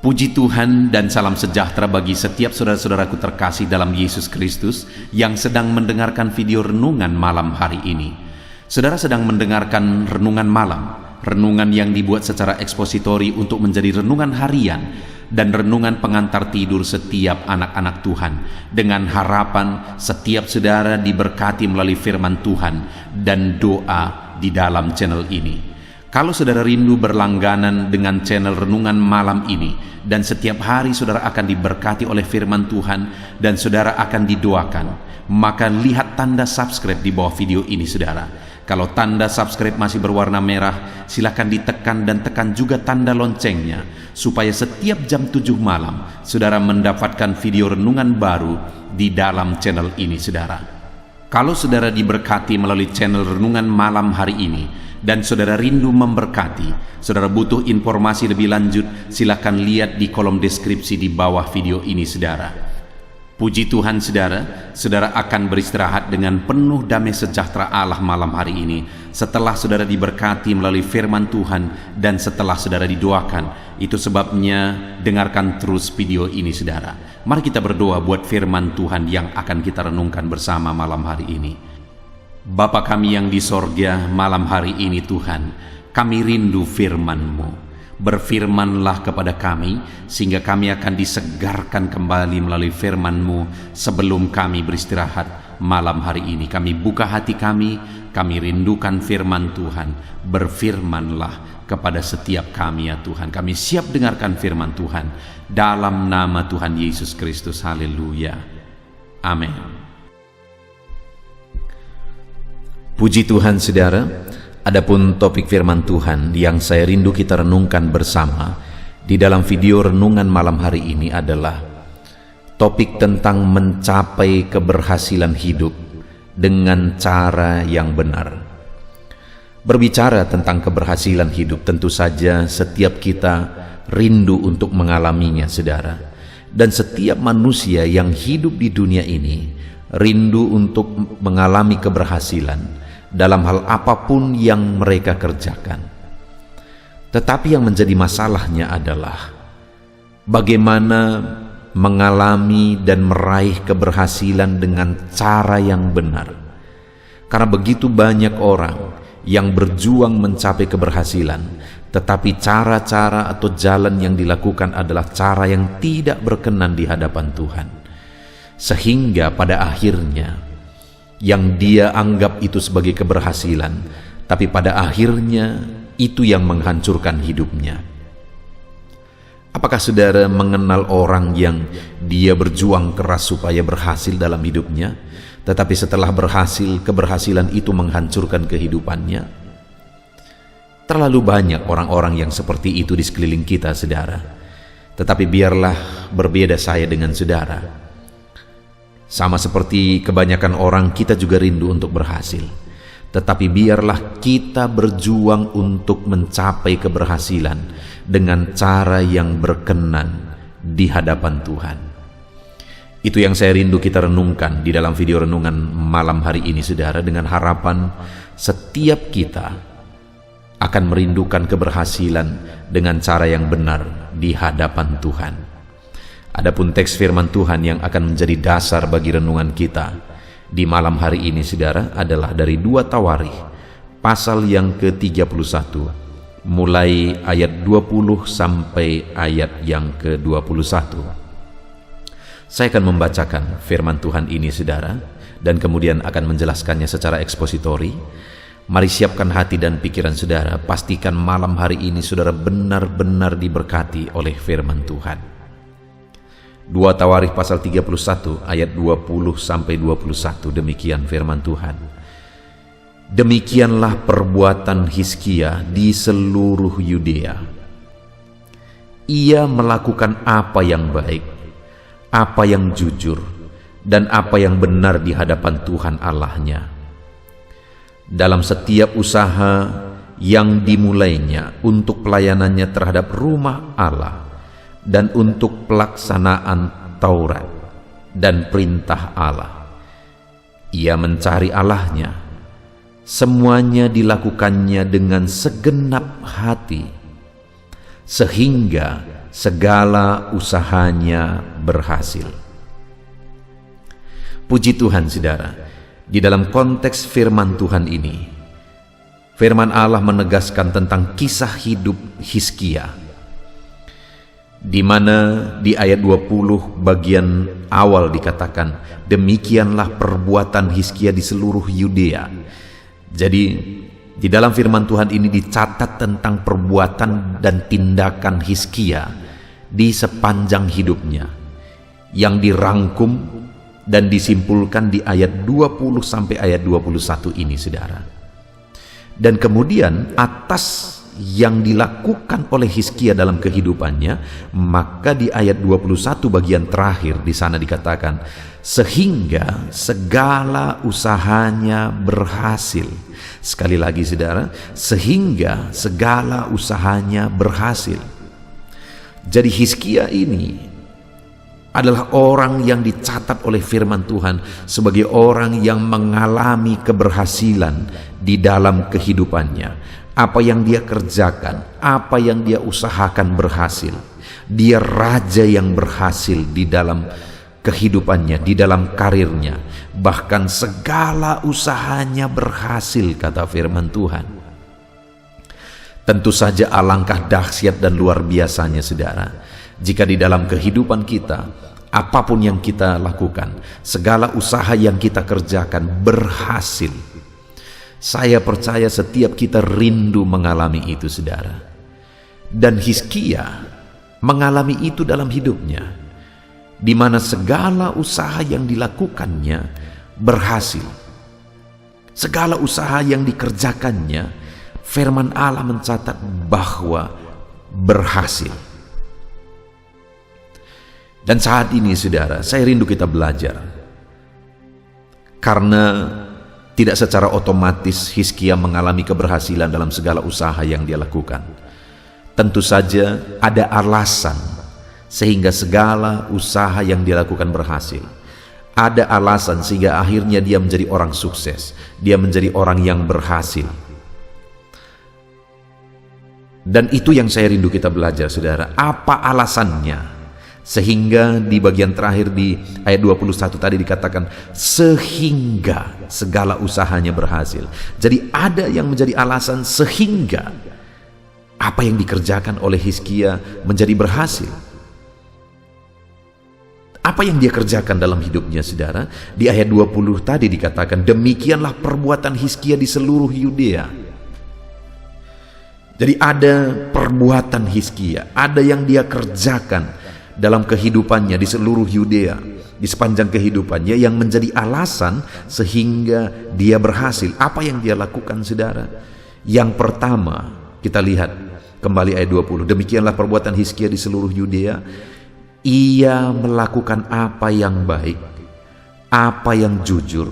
Puji Tuhan dan salam sejahtera bagi setiap saudara-saudaraku terkasih dalam Yesus Kristus yang sedang mendengarkan video renungan malam hari ini. Saudara sedang mendengarkan renungan malam, renungan yang dibuat secara ekspositori untuk menjadi renungan harian dan renungan pengantar tidur setiap anak-anak Tuhan, dengan harapan setiap saudara diberkati melalui firman Tuhan dan doa di dalam channel ini. Kalau saudara rindu berlangganan dengan channel renungan malam ini dan setiap hari saudara akan diberkati oleh firman Tuhan dan saudara akan didoakan, maka lihat tanda subscribe di bawah video ini saudara. Kalau tanda subscribe masih berwarna merah, silakan ditekan dan tekan juga tanda loncengnya supaya setiap jam 7 malam saudara mendapatkan video renungan baru di dalam channel ini saudara. Kalau saudara diberkati melalui channel renungan malam hari ini dan saudara rindu memberkati, saudara butuh informasi lebih lanjut, silakan lihat di kolom deskripsi di bawah video ini saudara. Puji Tuhan saudara, saudara akan beristirahat dengan penuh damai sejahtera Allah malam hari ini setelah saudara diberkati melalui firman Tuhan dan setelah saudara didoakan. Itu sebabnya dengarkan terus video ini saudara. Mari kita berdoa buat firman Tuhan yang akan kita renungkan bersama malam hari ini. Bapa kami yang di sorga, malam hari ini Tuhan, kami rindu firman-Mu. Berfirmanlah kepada kami, sehingga kami akan disegarkan kembali melalui firman-Mu sebelum kami beristirahat malam hari ini. Kami buka hati kami rindukan firman Tuhan. Berfirmanlah kepada setiap kami ya Tuhan. Kami siap dengarkan firman Tuhan. Dalam nama Tuhan Yesus Kristus, haleluya. Amin. Puji Tuhan saudara. Adapun topik firman Tuhan yang saya rindu kita renungkan bersama di dalam video renungan malam hari ini adalah topik tentang mencapai keberhasilan hidup dengan cara yang benar. Berbicara tentang keberhasilan hidup, tentu saja setiap kita rindu untuk mengalaminya saudara. Dan setiap manusia yang hidup di dunia ini rindu untuk mengalami keberhasilan dalam hal apapun yang mereka kerjakan. Tetapi yang menjadi masalahnya adalah bagaimana mengalami dan meraih keberhasilan dengan cara yang benar. Karena begitu banyak orang yang berjuang mencapai keberhasilan, tetapi cara-cara atau jalan yang dilakukan adalah cara yang tidak berkenan di hadapan Tuhan. Sehingga pada akhirnya yang dia anggap itu sebagai keberhasilan, tapi pada akhirnya itu yang menghancurkan hidupnya. Apakah saudara mengenal orang yang dia berjuang keras supaya berhasil dalam hidupnya, tetapi setelah berhasil, keberhasilan itu menghancurkan kehidupannya? Terlalu banyak orang-orang yang seperti itu di sekeliling kita saudara. Tetapi biarlah berbeda saya dengan saudara. Sama seperti kebanyakan orang, kita juga rindu untuk berhasil. Tetapi biarlah kita berjuang untuk mencapai keberhasilan dengan cara yang berkenan di hadapan Tuhan. Itu yang saya rindu kita renungkan di dalam video renungan malam hari ini saudara, dengan harapan setiap kita akan merindukan keberhasilan dengan cara yang benar di hadapan Tuhan. Adapun teks firman Tuhan yang akan menjadi dasar bagi renungan kita di malam hari ini saudara adalah dari 2 Tawarikh pasal yang ke-31 mulai ayat 20 sampai ayat yang ke-21. Saya akan membacakan firman Tuhan ini saudara dan kemudian akan menjelaskannya secara ekspositori. Mari siapkan hati dan pikiran saudara, pastikan malam hari ini saudara benar-benar diberkati oleh firman Tuhan. 2 Tawarikh pasal 31 ayat 20 sampai 21, demikian firman Tuhan. Demikianlah perbuatan Hizkia di seluruh Yudea. Ia melakukan apa yang baik, apa yang jujur, dan apa yang benar di hadapan Tuhan Allahnya. Dalam setiap usaha yang dimulainya untuk pelayanannya terhadap rumah Allah dan untuk pelaksanaan Taurat dan perintah Allah, ia mencari Allahnya. Semuanya dilakukannya dengan segenap hati, sehingga segala usahanya berhasil. Puji Tuhan, saudara, di dalam konteks firman Tuhan ini, firman Allah menegaskan tentang kisah hidup Hizkia, di mana di ayat 20 bagian awal dikatakan, demikianlah perbuatan Hizkia di seluruh Yudea. Jadi di dalam firman Tuhan ini dicatat tentang perbuatan dan tindakan Hizkia di sepanjang hidupnya, yang dirangkum dan disimpulkan di ayat 20 sampai ayat 21 ini, saudara. Dan kemudian atas yang dilakukan oleh Hizkia dalam kehidupannya, maka di ayat 21 bagian terakhir di sana dikatakan, sehingga segala usahanya berhasil. Sekali lagi, saudara, sehingga segala usahanya berhasil. Jadi Hizkia ini adalah orang yang dicatat oleh firman Tuhan sebagai orang yang mengalami keberhasilan di dalam kehidupannya. Apa yang dia kerjakan, apa yang dia usahakan berhasil. Dia raja yang berhasil di dalam kehidupannya, di dalam karirnya. Bahkan segala usahanya berhasil, kata firman Tuhan. Tentu saja alangkah dahsyat dan luar biasanya, saudara, jika di dalam kehidupan kita, apapun yang kita lakukan, segala usaha yang kita kerjakan berhasil. Saya percaya setiap kita rindu mengalami itu, saudara. Dan Hizkia mengalami itu dalam hidupnya, di mana segala usaha yang dilakukannya berhasil. Segala usaha yang dikerjakannya, firman Allah mencatat bahwa berhasil. Dan saat ini, saudara, saya rindu kita belajar, karena tidak secara otomatis Hizkia mengalami keberhasilan dalam segala usaha yang dia lakukan. Tentu saja ada alasan sehingga segala usaha yang dia lakukan berhasil. Ada alasan sehingga akhirnya dia menjadi orang sukses, dia menjadi orang yang berhasil. Dan itu yang saya rindu kita belajar, saudara. Apa alasannya? Sehingga di bagian terakhir di ayat 21 tadi dikatakan, sehingga segala usahanya berhasil. Jadi ada yang menjadi alasan sehingga apa yang dikerjakan oleh Hizkia menjadi berhasil. Apa yang dia kerjakan dalam hidupnya, saudara? Di ayat 20 tadi dikatakan, demikianlah perbuatan Hizkia di seluruh Yudea. Jadi ada perbuatan Hizkia, ada yang dia kerjakan dalam kehidupannya di seluruh Yudea, di sepanjang kehidupannya, yang menjadi alasan sehingga dia berhasil. Apa yang dia lakukan, saudara? Yang pertama, kita lihat kembali ayat 20. Demikianlah perbuatan Hizkia di seluruh Yudea. Ia melakukan apa yang baik, apa yang jujur,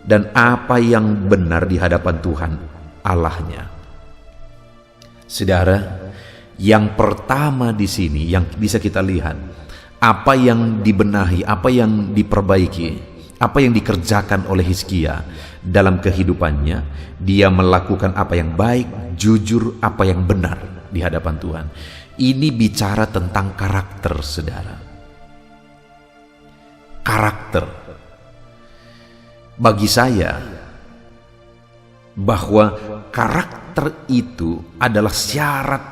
dan apa yang benar di hadapan Tuhan Allahnya. Saudara, yang pertama di sini yang bisa kita lihat, apa yang dibenahi, apa yang diperbaiki, apa yang dikerjakan oleh Hizkia dalam kehidupannya, dia melakukan apa yang baik, jujur, apa yang benar di hadapan Tuhan. Ini bicara tentang karakter, saudara. Karakter. Bagi saya, bahwa karakter itu adalah syarat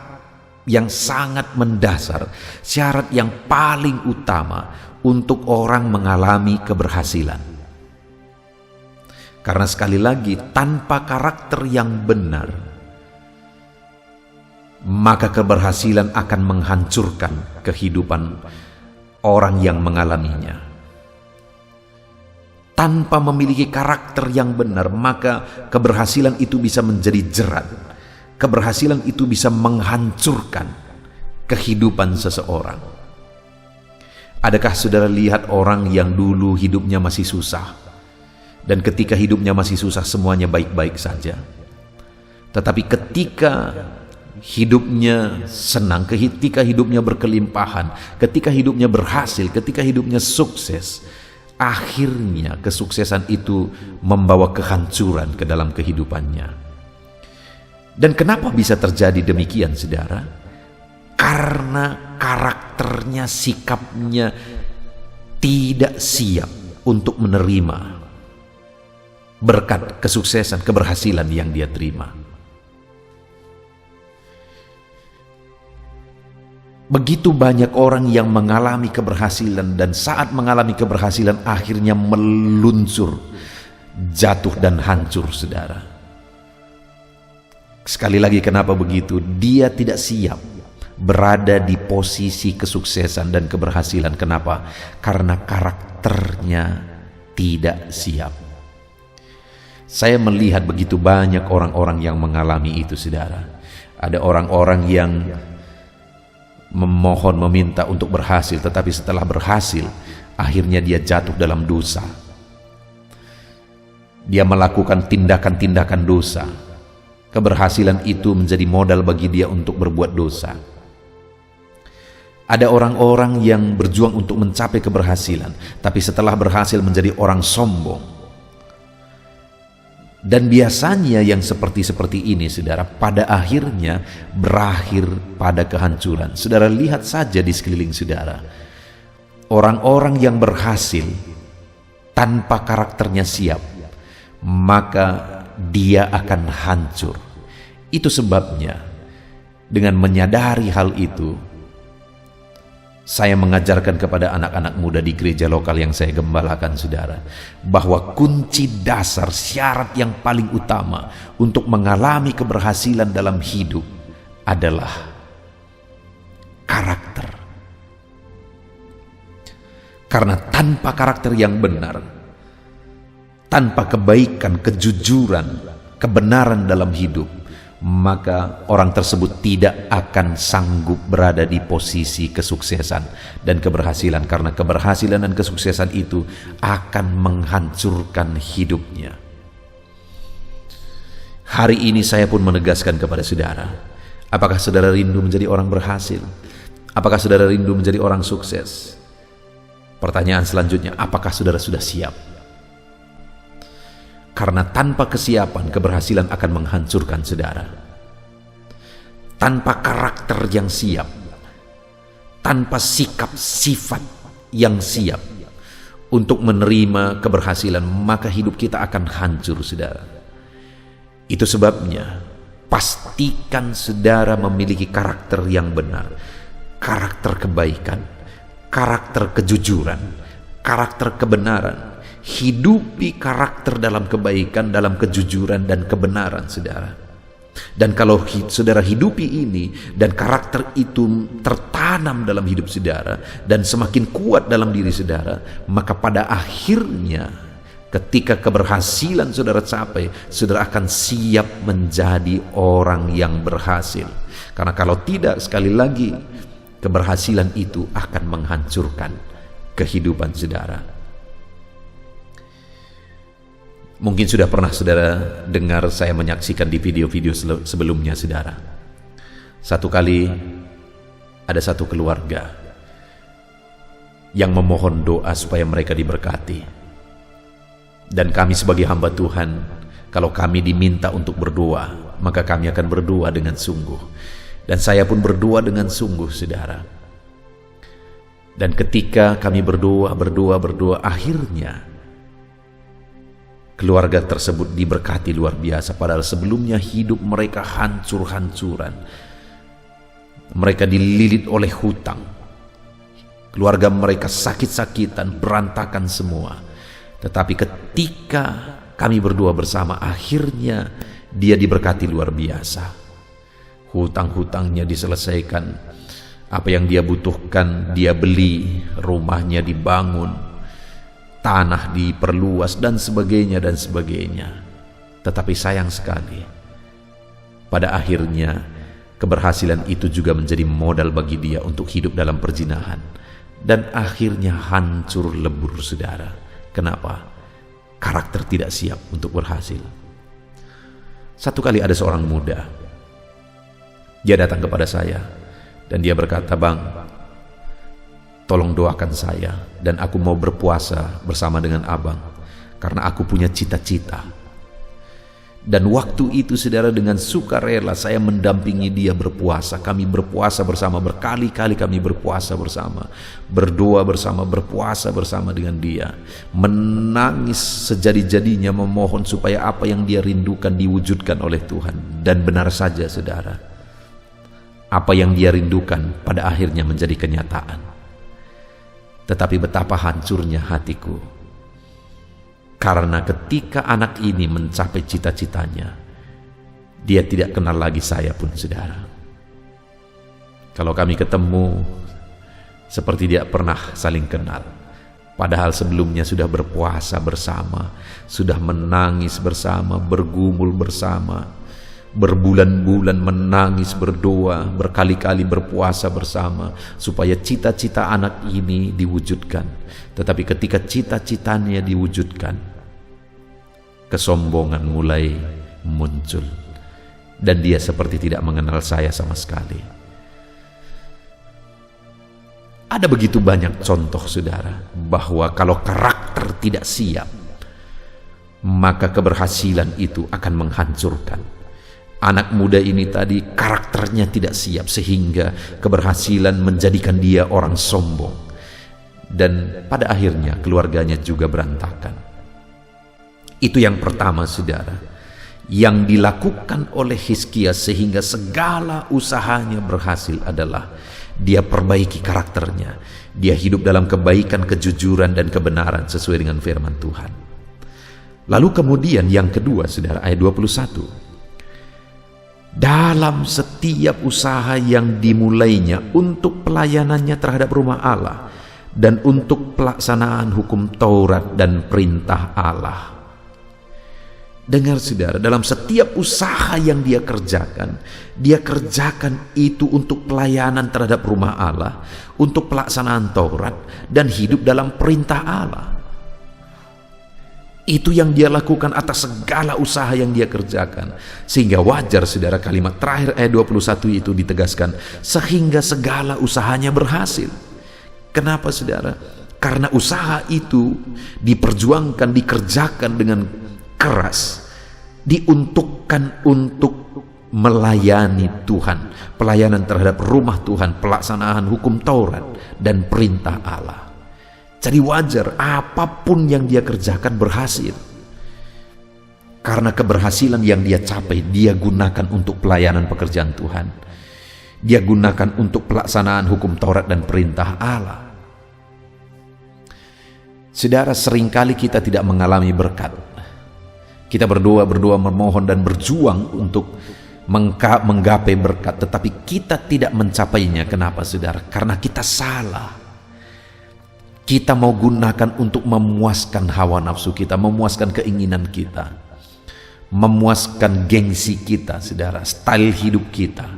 yang sangat mendasar, syarat yang paling utama untuk orang mengalami keberhasilan. Karena sekali lagi, tanpa karakter yang benar, maka keberhasilan akan menghancurkan kehidupan orang yang mengalaminya. Tanpa memiliki karakter yang benar, maka keberhasilan itu bisa menjadi jerat. Keberhasilan itu bisa menghancurkan kehidupan seseorang. Adakah saudara lihat orang yang dulu hidupnya masih susah, dan ketika hidupnya masih susah semuanya baik-baik saja? Tetapi ketika hidupnya senang, ketika hidupnya berkelimpahan, ketika hidupnya berhasil, ketika hidupnya sukses, akhirnya kesuksesan itu membawa kehancuran ke dalam kehidupannya. Dan kenapa bisa terjadi demikian, saudara? karena karakternya, sikapnya tidak siap untuk menerima berkat, kesuksesan, keberhasilan yang dia terima. Begitu banyak orang yang mengalami keberhasilan, dan saat mengalami keberhasilan akhirnya meluncur, jatuh dan hancur, saudara. Sekali lagi, kenapa begitu? Dia tidak siap berada di posisi kesuksesan dan keberhasilan. Kenapa? Karena karakternya tidak siap. Saya melihat begitu banyak orang-orang yang mengalami itu, saudara. Ada orang-orang yang memohon, meminta untuk berhasil, tetapi setelah berhasil akhirnya dia jatuh dalam dosa. Dia melakukan tindakan-tindakan dosa. Keberhasilan itu menjadi modal bagi dia untuk berbuat dosa. Ada orang-orang yang berjuang untuk mencapai keberhasilan, tapi setelah berhasil menjadi orang sombong. Dan biasanya yang seperti ini, saudara, pada akhirnya berakhir pada kehancuran. Saudara lihat saja di sekeliling saudara. Orang-orang yang berhasil tanpa karakternya siap, maka dia akan hancur. Itu sebabnya dengan menyadari hal itu, saya mengajarkan kepada anak-anak muda di gereja lokal yang saya gembalakan, saudara, bahwa kunci dasar, syarat yang paling utama untuk mengalami keberhasilan dalam hidup adalah karakter. Karena tanpa karakter yang benar, tanpa kebaikan, kejujuran, kebenaran dalam hidup, maka orang tersebut tidak akan sanggup berada di posisi kesuksesan dan keberhasilan, karena keberhasilan dan kesuksesan itu akan menghancurkan hidupnya. Hari ini saya pun menegaskan kepada saudara, apakah saudara rindu menjadi orang berhasil? Apakah saudara rindu menjadi orang sukses? Pertanyaan selanjutnya, apakah saudara sudah siap? Karena tanpa kesiapan, keberhasilan akan menghancurkan saudara. Tanpa karakter yang siap, tanpa sikap sifat yang siap untuk menerima keberhasilan, maka hidup kita akan hancur, saudara. Itu sebabnya pastikan saudara memiliki karakter yang benar, karakter kebaikan, karakter kejujuran, karakter kebenaran. Hidupi karakter dalam kebaikan, dalam kejujuran dan kebenaran, saudara. Dan kalau saudara hidupi ini dan karakter itu tertanam dalam hidup saudara dan semakin kuat dalam diri saudara, maka pada akhirnya ketika keberhasilan saudara capai, saudara akan siap menjadi orang yang berhasil. Karena kalau tidak, sekali lagi, keberhasilan itu akan menghancurkan kehidupan saudara. Mungkin sudah pernah saudara dengar saya menyaksikan di video-video sebelumnya, saudara. Satu kali ada satu keluarga yang memohon doa supaya mereka diberkati. Dan kami sebagai hamba Tuhan, kalau kami diminta untuk berdoa, maka kami akan berdoa dengan sungguh. Dan saya pun berdoa dengan sungguh, saudara. Dan ketika kami berdoa, akhirnya keluarga tersebut diberkati luar biasa, padahal sebelumnya hidup mereka hancur-hancuran. Mereka dililit oleh hutang. Keluarga mereka sakit-sakitan, berantakan semua. Tetapi ketika kami berdoa bersama, akhirnya dia diberkati luar biasa. Hutang-hutangnya diselesaikan. Apa yang dia butuhkan dia beli, rumahnya dibangun, tanah diperluas dan sebagainya dan sebagainya. Tetapi sayang sekali, pada akhirnya keberhasilan itu juga menjadi modal bagi dia untuk hidup dalam perzinahan, dan akhirnya hancur lebur, saudara. Kenapa? Karakter tidak siap untuk berhasil. Satu kali ada seorang muda, dia datang kepada saya dan dia berkata, "Bang, tolong doakan saya, dan aku mau berpuasa bersama dengan abang karena aku punya cita-cita." Dan waktu itu saudara, dengan sukarela saya mendampingi dia berpuasa. Kami berpuasa bersama, berkali-kali kami berpuasa bersama, berdoa bersama, berpuasa bersama dengan dia, menangis sejadi-jadinya, memohon supaya apa yang dia rindukan diwujudkan oleh Tuhan. Dan benar saja saudara, apa yang dia rindukan pada akhirnya menjadi kenyataan. Tetapi betapa hancurnya hatiku, karena ketika anak ini mencapai cita-citanya, dia tidak kenal lagi saya pun saudara. Kalau kami ketemu, seperti tidak pernah saling kenal. Padahal sebelumnya sudah berpuasa bersama, sudah menangis bersama, bergumul bersama, berbulan-bulan menangis, berdoa, berkali-kali berpuasa bersama, supaya cita-cita anak ini diwujudkan. Tetapi ketika cita-citanya diwujudkan, kesombongan mulai muncul, dan dia seperti tidak mengenal saya sama sekali. Ada begitu banyak contoh saudara, bahwa kalau karakter tidak siap, maka keberhasilan itu akan menghancurkan. Anak muda ini tadi karakternya tidak siap, sehingga keberhasilan menjadikan dia orang sombong, dan pada akhirnya keluarganya juga berantakan. Itu yang pertama saudara, yang dilakukan oleh Hizkia sehingga segala usahanya berhasil adalah dia perbaiki karakternya. Dia hidup dalam kebaikan, kejujuran, dan kebenaran sesuai dengan firman Tuhan. Lalu kemudian yang kedua saudara, ayat 21, dalam setiap usaha yang dimulainya untuk pelayanannya terhadap rumah Allah dan untuk pelaksanaan hukum Taurat dan perintah Allah. Dengar saudara, dalam setiap usaha yang dia kerjakan itu untuk pelayanan terhadap rumah Allah, untuk pelaksanaan Taurat, dan hidup dalam perintah Allah. Itu yang dia lakukan atas segala usaha yang dia kerjakan. Sehingga wajar saudara, kalimat terakhir ayat 21 itu ditegaskan, sehingga segala usahanya berhasil. Kenapa saudara? Karena usaha itu diperjuangkan, dikerjakan dengan keras, diuntukkan untuk melayani Tuhan, pelayanan terhadap rumah Tuhan, pelaksanaan hukum Taurat dan perintah Allah. Jadi wajar apapun yang dia kerjakan berhasil, karena keberhasilan yang dia capai dia gunakan untuk pelayanan pekerjaan Tuhan, dia gunakan untuk pelaksanaan hukum Taurat dan perintah Allah. Saudara, seringkali kita tidak mengalami berkat. Kita berdoa, memohon dan berjuang untuk menggapai berkat, tetapi kita tidak mencapainya. Kenapa saudara? Karena kita salah. Kita mau gunakan untuk memuaskan hawa nafsu kita, memuaskan keinginan kita, memuaskan gengsi kita saudara, style hidup kita.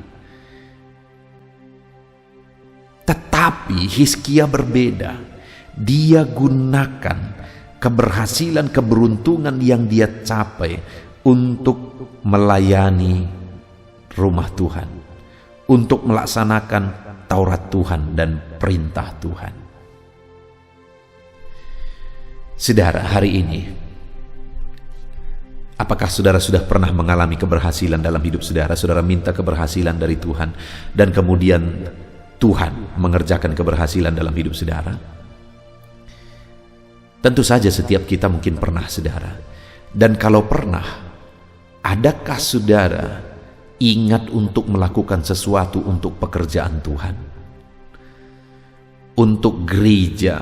Tetapi Hizkia berbeda. Dia gunakan keberhasilan, keberuntungan yang dia capai untuk melayani rumah Tuhan, untuk melaksanakan Taurat Tuhan dan perintah Tuhan. Saudara, hari ini apakah saudara sudah pernah mengalami keberhasilan dalam hidup saudara? Saudara minta keberhasilan dari Tuhan, dan kemudian Tuhan mengerjakan keberhasilan dalam hidup saudara? Tentu saja setiap kita mungkin pernah saudara. Dan kalau pernah, adakah saudara ingat untuk melakukan sesuatu untuk pekerjaan Tuhan, untuk gereja,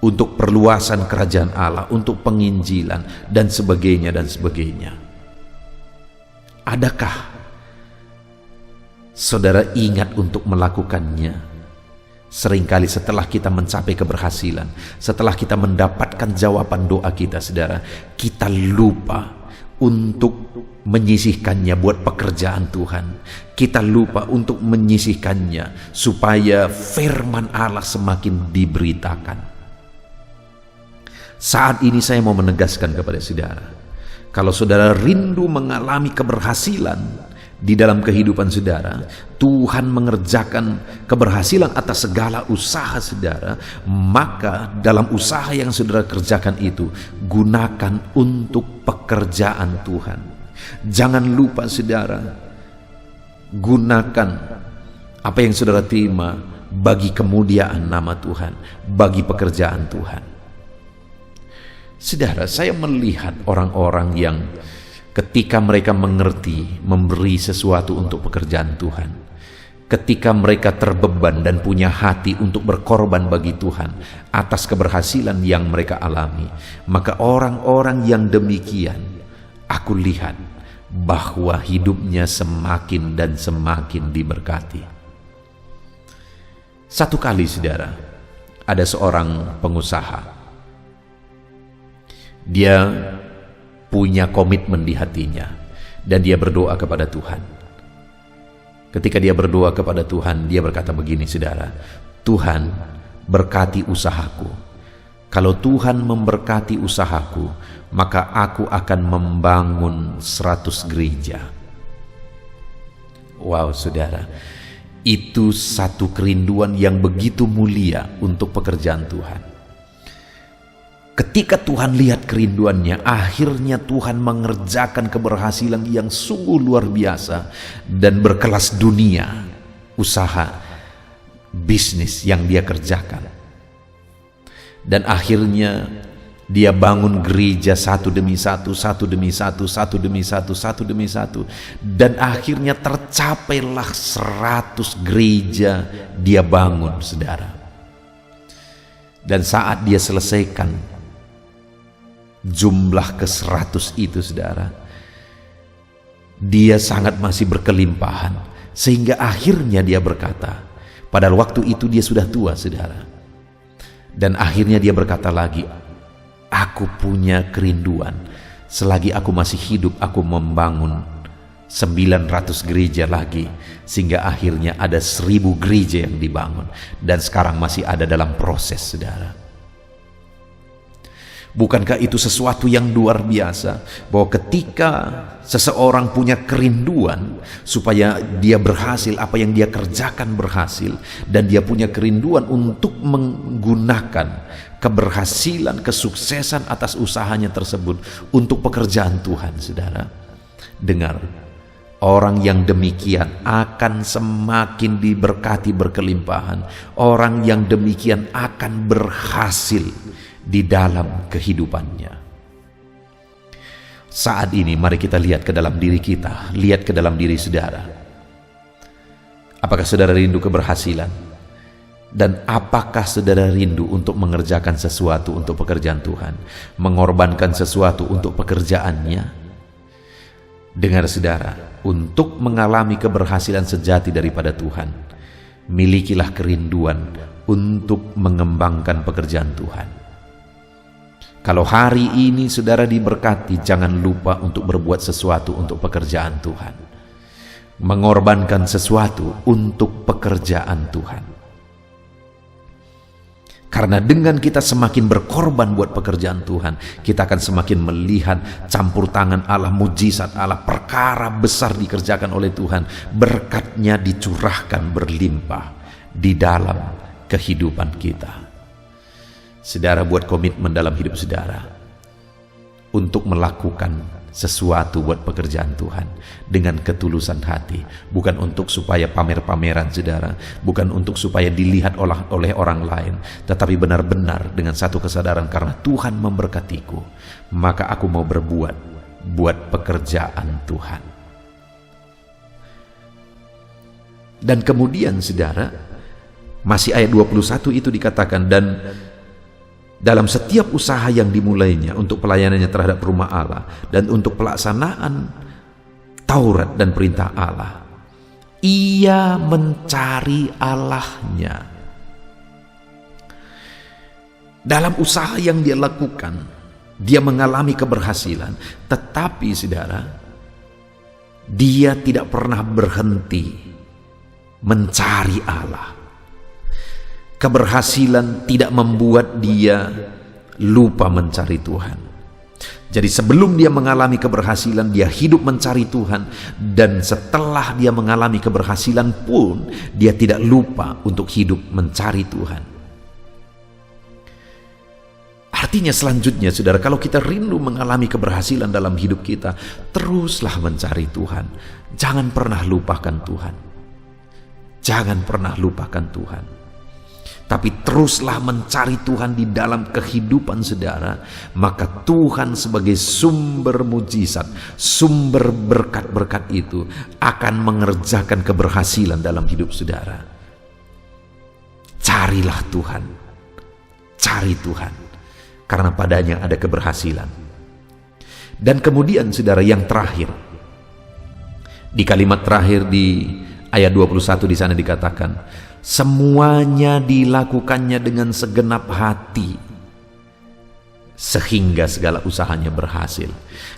untuk perluasan kerajaan Allah, untuk penginjilan dan sebagainya dan sebagainya? Adakah saudara ingat untuk melakukannya? Seringkali setelah kita mencapai keberhasilan, setelah kita mendapatkan jawaban doa kita saudara, kita lupa untuk menyisihkannya buat pekerjaan Tuhan. Kita lupa untuk menyisihkannya supaya firman Allah semakin diberitakan. Saat ini saya mau menegaskan kepada saudara, kalau saudara rindu mengalami keberhasilan di dalam kehidupan saudara, Tuhan mengerjakan keberhasilan atas segala usaha saudara, maka dalam usaha yang saudara kerjakan itu, gunakan untuk pekerjaan Tuhan. Jangan lupa saudara, gunakan apa yang saudara terima bagi kemuliaan nama Tuhan, bagi pekerjaan Tuhan. Saudara, saya melihat orang-orang yang ketika mereka mengerti memberi sesuatu untuk pekerjaan Tuhan, ketika mereka terbeban dan punya hati untuk berkorban bagi Tuhan atas keberhasilan yang mereka alami, maka orang-orang yang demikian, aku lihat bahwa hidupnya semakin dan semakin diberkati. Satu kali saudara, ada seorang pengusaha, dia punya komitmen di hatinya dan dia berdoa kepada Tuhan. Ketika dia berdoa kepada Tuhan, dia berkata begini saudara, Tuhan berkati usahaku. Kalau Tuhan memberkati usahaku, maka aku akan membangun 100 gereja. Wow saudara, itu satu kerinduan yang begitu mulia untuk pekerjaan Tuhan. Ketika Tuhan lihat kerinduannya, akhirnya Tuhan mengerjakan keberhasilan yang sungguh luar biasa dan berkelas dunia, usaha bisnis yang dia kerjakan. Dan akhirnya dia bangun gereja satu demi satu, satu demi satu, satu demi satu, satu demi satu. Dan akhirnya tercapailah 100 gereja dia bangun saudara. Dan saat dia selesaikan jumlah ke-100 itu saudara, dia sangat masih berkelimpahan, sehingga akhirnya dia berkata, pada waktu itu dia sudah tua saudara, dan akhirnya dia berkata lagi, aku punya kerinduan, selagi aku masih hidup aku membangun 900 gereja lagi, sehingga akhirnya ada 1000 gereja yang dibangun, dan sekarang masih ada dalam proses saudara. Bukankah itu sesuatu yang luar biasa, bahwa ketika seseorang punya kerinduan supaya dia berhasil, apa yang dia kerjakan berhasil, dan dia punya kerinduan untuk menggunakan keberhasilan, kesuksesan atas usahanya tersebut untuk pekerjaan Tuhan saudara, dengar, orang yang demikian akan semakin diberkati berkelimpahan. Orang yang demikian akan berhasil di dalam kehidupannya. Saat ini mari kita lihat ke dalam diri kita, lihat ke dalam diri saudara. Apakah saudara rindu keberhasilan? Dan apakah saudara rindu untuk mengerjakan sesuatu untuk pekerjaan Tuhan, mengorbankan sesuatu untuk pekerjaannya? Dengar saudara, untuk mengalami keberhasilan sejati daripada Tuhan, milikilah kerinduan untuk mengembangkan pekerjaan Tuhan. Kalau hari ini saudara diberkati, jangan lupa untuk berbuat sesuatu untuk pekerjaan Tuhan, mengorbankan sesuatu untuk pekerjaan Tuhan. Karena dengan kita semakin berkorban buat pekerjaan Tuhan, kita akan semakin melihat campur tangan Allah, mujizat Allah, perkara besar dikerjakan oleh Tuhan, berkatnya dicurahkan berlimpah di dalam kehidupan kita. Saudara buat komitmen dalam hidup saudara untuk melakukan sesuatu buat pekerjaan Tuhan dengan ketulusan hati, bukan untuk supaya pamer-pameran saudara, bukan untuk supaya dilihat oleh orang lain, tetapi benar-benar dengan satu kesadaran, karena Tuhan memberkatiku, maka aku mau berbuat buat pekerjaan Tuhan. Dan kemudian saudara, masih ayat 21 itu dikatakan, dan dalam setiap usaha yang dimulainya untuk pelayanannya terhadap rumah Allah dan untuk pelaksanaan Taurat dan perintah Allah, ia mencari Allahnya. Dalam usaha yang dia lakukan, dia mengalami keberhasilan, tetapi saudara, dia tidak pernah berhenti mencari Allah. Keberhasilan tidak membuat dia lupa mencari Tuhan. Jadi sebelum dia mengalami keberhasilan, dia hidup mencari Tuhan. Dan setelah dia mengalami keberhasilan pun, dia tidak lupa untuk hidup mencari Tuhan. Artinya selanjutnya, saudara, kalau kita rindu mengalami keberhasilan dalam hidup kita, teruslah mencari Tuhan. Jangan pernah lupakan Tuhan. Jangan pernah lupakan Tuhan. Tapi teruslah mencari Tuhan di dalam kehidupan saudara, maka Tuhan sebagai sumber mujizat, sumber berkat-berkat itu akan mengerjakan keberhasilan dalam hidup saudara. Carilah Tuhan, cari Tuhan, karena padanya ada keberhasilan. Dan kemudian saudara, yang terakhir, di kalimat terakhir di ayat 21 di sana dikatakan, semuanya dilakukannya dengan segenap hati sehingga segala usahanya berhasil.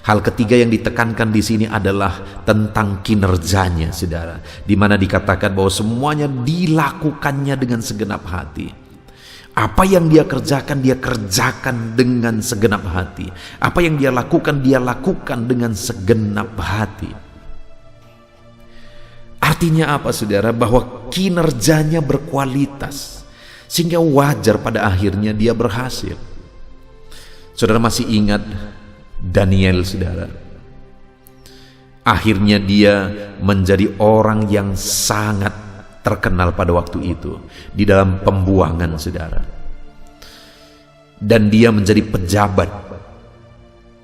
Hal ketiga yang ditekankan di sini adalah tentang kinerjanya, saudara, di mana dikatakan bahwa semuanya dilakukannya dengan segenap hati. Apa yang dia kerjakan dengan segenap hati. Apa yang dia lakukan dengan segenap hati. Artinya apa, saudara? Bahwa kinerjanya berkualitas, sehingga wajar pada akhirnya dia berhasil. Saudara masih ingat Daniel, saudara? Akhirnya dia menjadi orang yang sangat terkenal pada waktu itu di dalam pembuangan, saudara. Dan dia menjadi pejabat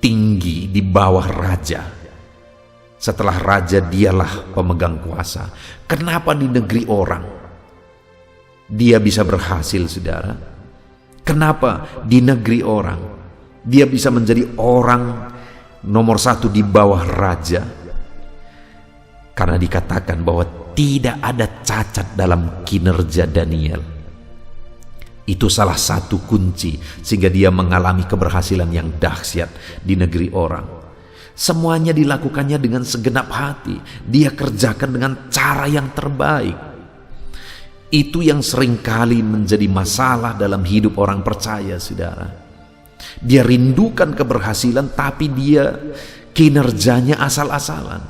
tinggi di bawah raja. Setelah raja, dialah pemegang kuasa. Kenapa di negeri orang dia bisa berhasil, saudara? Kenapa di negeri orang dia bisa menjadi orang nomor satu di bawah raja? Karena dikatakan bahwa tidak ada cacat dalam kinerja Daniel. Itu salah satu kunci sehingga dia mengalami keberhasilan yang dahsyat di negeri orang. Semuanya dilakukannya dengan segenap hati. Dia kerjakan dengan cara yang terbaik. Itu yang seringkali menjadi masalah dalam hidup orang percaya, saudara. Dia rindukan keberhasilan, tapi dia kinerjanya asal-asalan.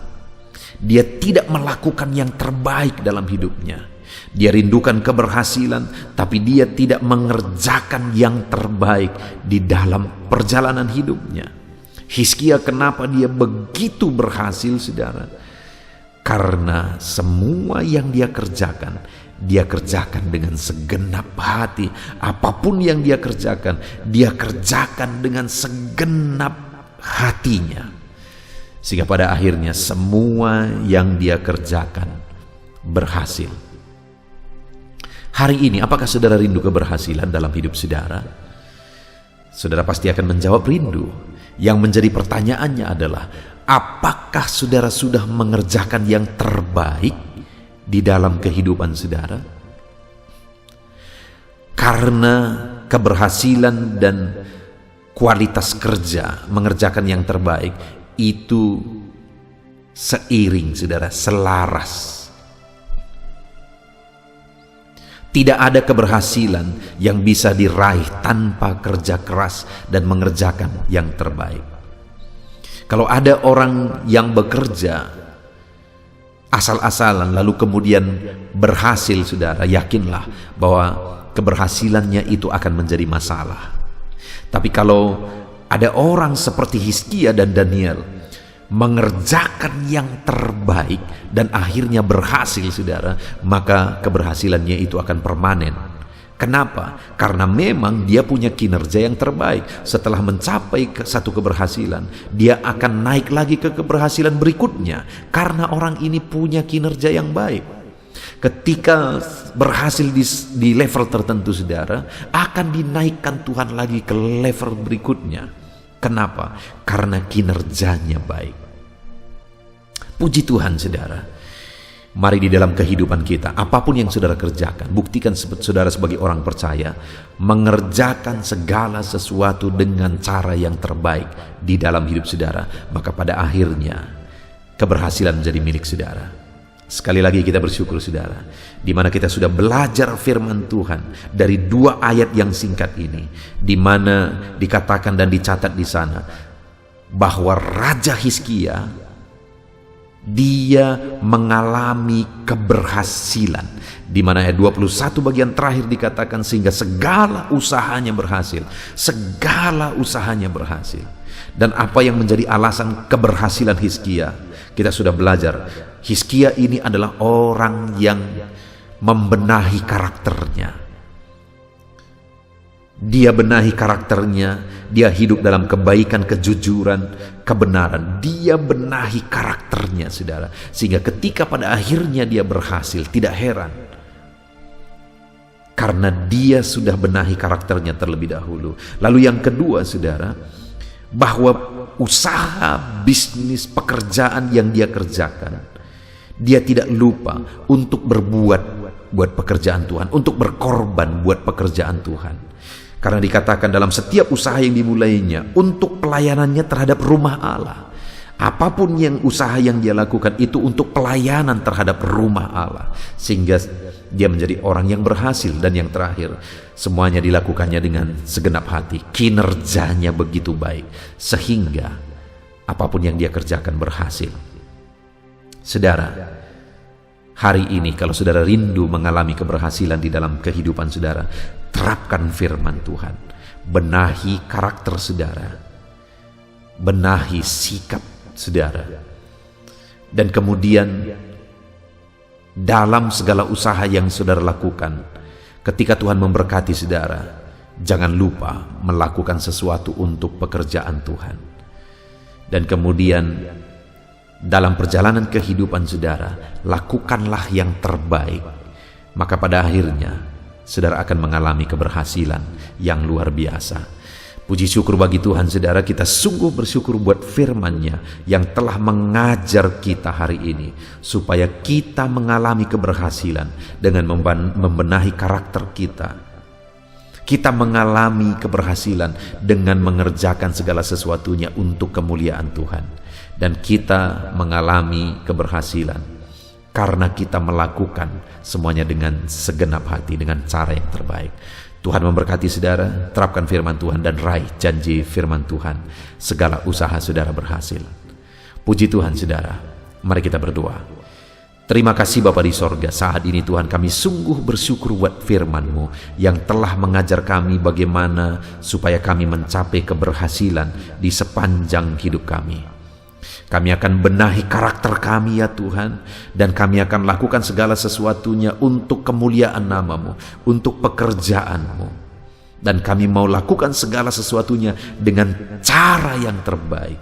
Dia tidak melakukan yang terbaik dalam hidupnya. Dia rindukan keberhasilan, tapi dia tidak mengerjakan yang terbaik di dalam perjalanan hidupnya. Hizkia kenapa dia begitu berhasil, saudara? Karena semua yang dia kerjakan dengan segenap hati. Apapun yang dia kerjakan dengan segenap hatinya. Sehingga pada akhirnya semua yang dia kerjakan berhasil. Hari ini, apakah saudara rindu keberhasilan dalam hidup saudara? Saudara pasti akan menjawab rindu. Yang menjadi pertanyaannya adalah, apakah saudara sudah mengerjakan yang terbaik di dalam kehidupan saudara? Karena keberhasilan dan kualitas kerja, mengerjakan yang terbaik, itu seiring, saudara, selaras. Tidak ada keberhasilan yang bisa diraih tanpa kerja keras dan mengerjakan yang terbaik. Kalau ada orang yang bekerja asal-asalan lalu kemudian berhasil, saudara, yakinlah bahwa keberhasilannya itu akan menjadi masalah. Tapi kalau ada orang seperti Hizkia dan Daniel mengerjakan yang terbaik dan akhirnya berhasil, saudara, maka keberhasilannya itu akan permanen. Kenapa? Karena memang dia punya kinerja yang terbaik. Setelah mencapai satu keberhasilan, dia akan naik lagi ke keberhasilan berikutnya, karena orang ini punya kinerja yang baik. Ketika berhasil di level tertentu, saudara, akan dinaikkan Tuhan lagi ke level berikutnya. Kenapa? Karena kinerjanya baik. Puji Tuhan, saudara. Mari di dalam kehidupan kita, apapun yang saudara kerjakan, buktikan saudara sebagai orang percaya mengerjakan segala sesuatu dengan cara yang terbaik di dalam hidup saudara. Maka pada akhirnya keberhasilan menjadi milik saudara. Sekali lagi kita bersyukur, saudara, di mana kita sudah belajar firman Tuhan dari 2 ayat yang singkat ini, di mana dikatakan dan dicatat di sana, bahwa Raja Hizkia dia mengalami keberhasilan, di mana ayat 21 bagian terakhir dikatakan sehingga segala usahanya berhasil. Segala usahanya berhasil. Dan apa yang menjadi alasan keberhasilan Hizkia? Kita sudah belajar, Hizkia ini adalah orang yang membenahi karakternya. Dia benahi karakternya, dia hidup dalam kebaikan, kejujuran, kebenaran. Dia benahi karakternya, saudara. Sehingga ketika pada akhirnya dia berhasil, tidak heran. Karena dia sudah benahi karakternya terlebih dahulu. Lalu yang kedua, saudara, bahwa usaha, bisnis, pekerjaan yang dia kerjakan, dia tidak lupa untuk berbuat buat pekerjaan Tuhan, untuk berkorban buat pekerjaan Tuhan. Karena dikatakan dalam setiap usaha yang dimulainya untuk pelayanannya terhadap rumah Allah. Apapun yang usaha yang dia lakukan itu untuk pelayanan terhadap rumah Allah. Sehingga dia menjadi orang yang berhasil. Dan yang terakhir, semuanya dilakukannya dengan segenap hati. Kinerjanya begitu baik. Sehingga apapun yang dia kerjakan berhasil. Saudara, hari ini kalau saudara rindu mengalami keberhasilan di dalam kehidupan saudara, terapkan firman Tuhan. Benahi karakter saudara. Benahi sikap saudara. Dan kemudian dalam segala usaha yang saudara lakukan, ketika Tuhan memberkati saudara, jangan lupa melakukan sesuatu untuk pekerjaan Tuhan. Dan kemudian dalam perjalanan kehidupan saudara, lakukanlah yang terbaik. Maka pada akhirnya saudara akan mengalami keberhasilan yang luar biasa. Puji syukur bagi Tuhan, saudara. Kita sungguh bersyukur buat firman-Nya yang telah mengajar kita hari ini, supaya kita mengalami keberhasilan dengan membenahi karakter kita. Kita mengalami keberhasilan dengan mengerjakan segala sesuatunya untuk kemuliaan Tuhan. Dan kita mengalami keberhasilan karena kita melakukan semuanya dengan segenap hati, dengan cara yang terbaik. Tuhan memberkati saudara, terapkan firman Tuhan dan raih janji firman Tuhan. Segala usaha saudara berhasil. Puji Tuhan saudara, mari kita berdoa. Terima kasih Bapa di sorga, saat ini Tuhan kami sungguh bersyukur buat firman-Mu yang telah mengajar kami bagaimana supaya kami mencapai keberhasilan di sepanjang hidup kami. Kami akan benahi karakter kami ya Tuhan, dan kami akan lakukan segala sesuatunya untuk kemuliaan nama-Mu, untuk pekerjaan-Mu. Dan kami mau lakukan segala sesuatunya dengan cara yang terbaik.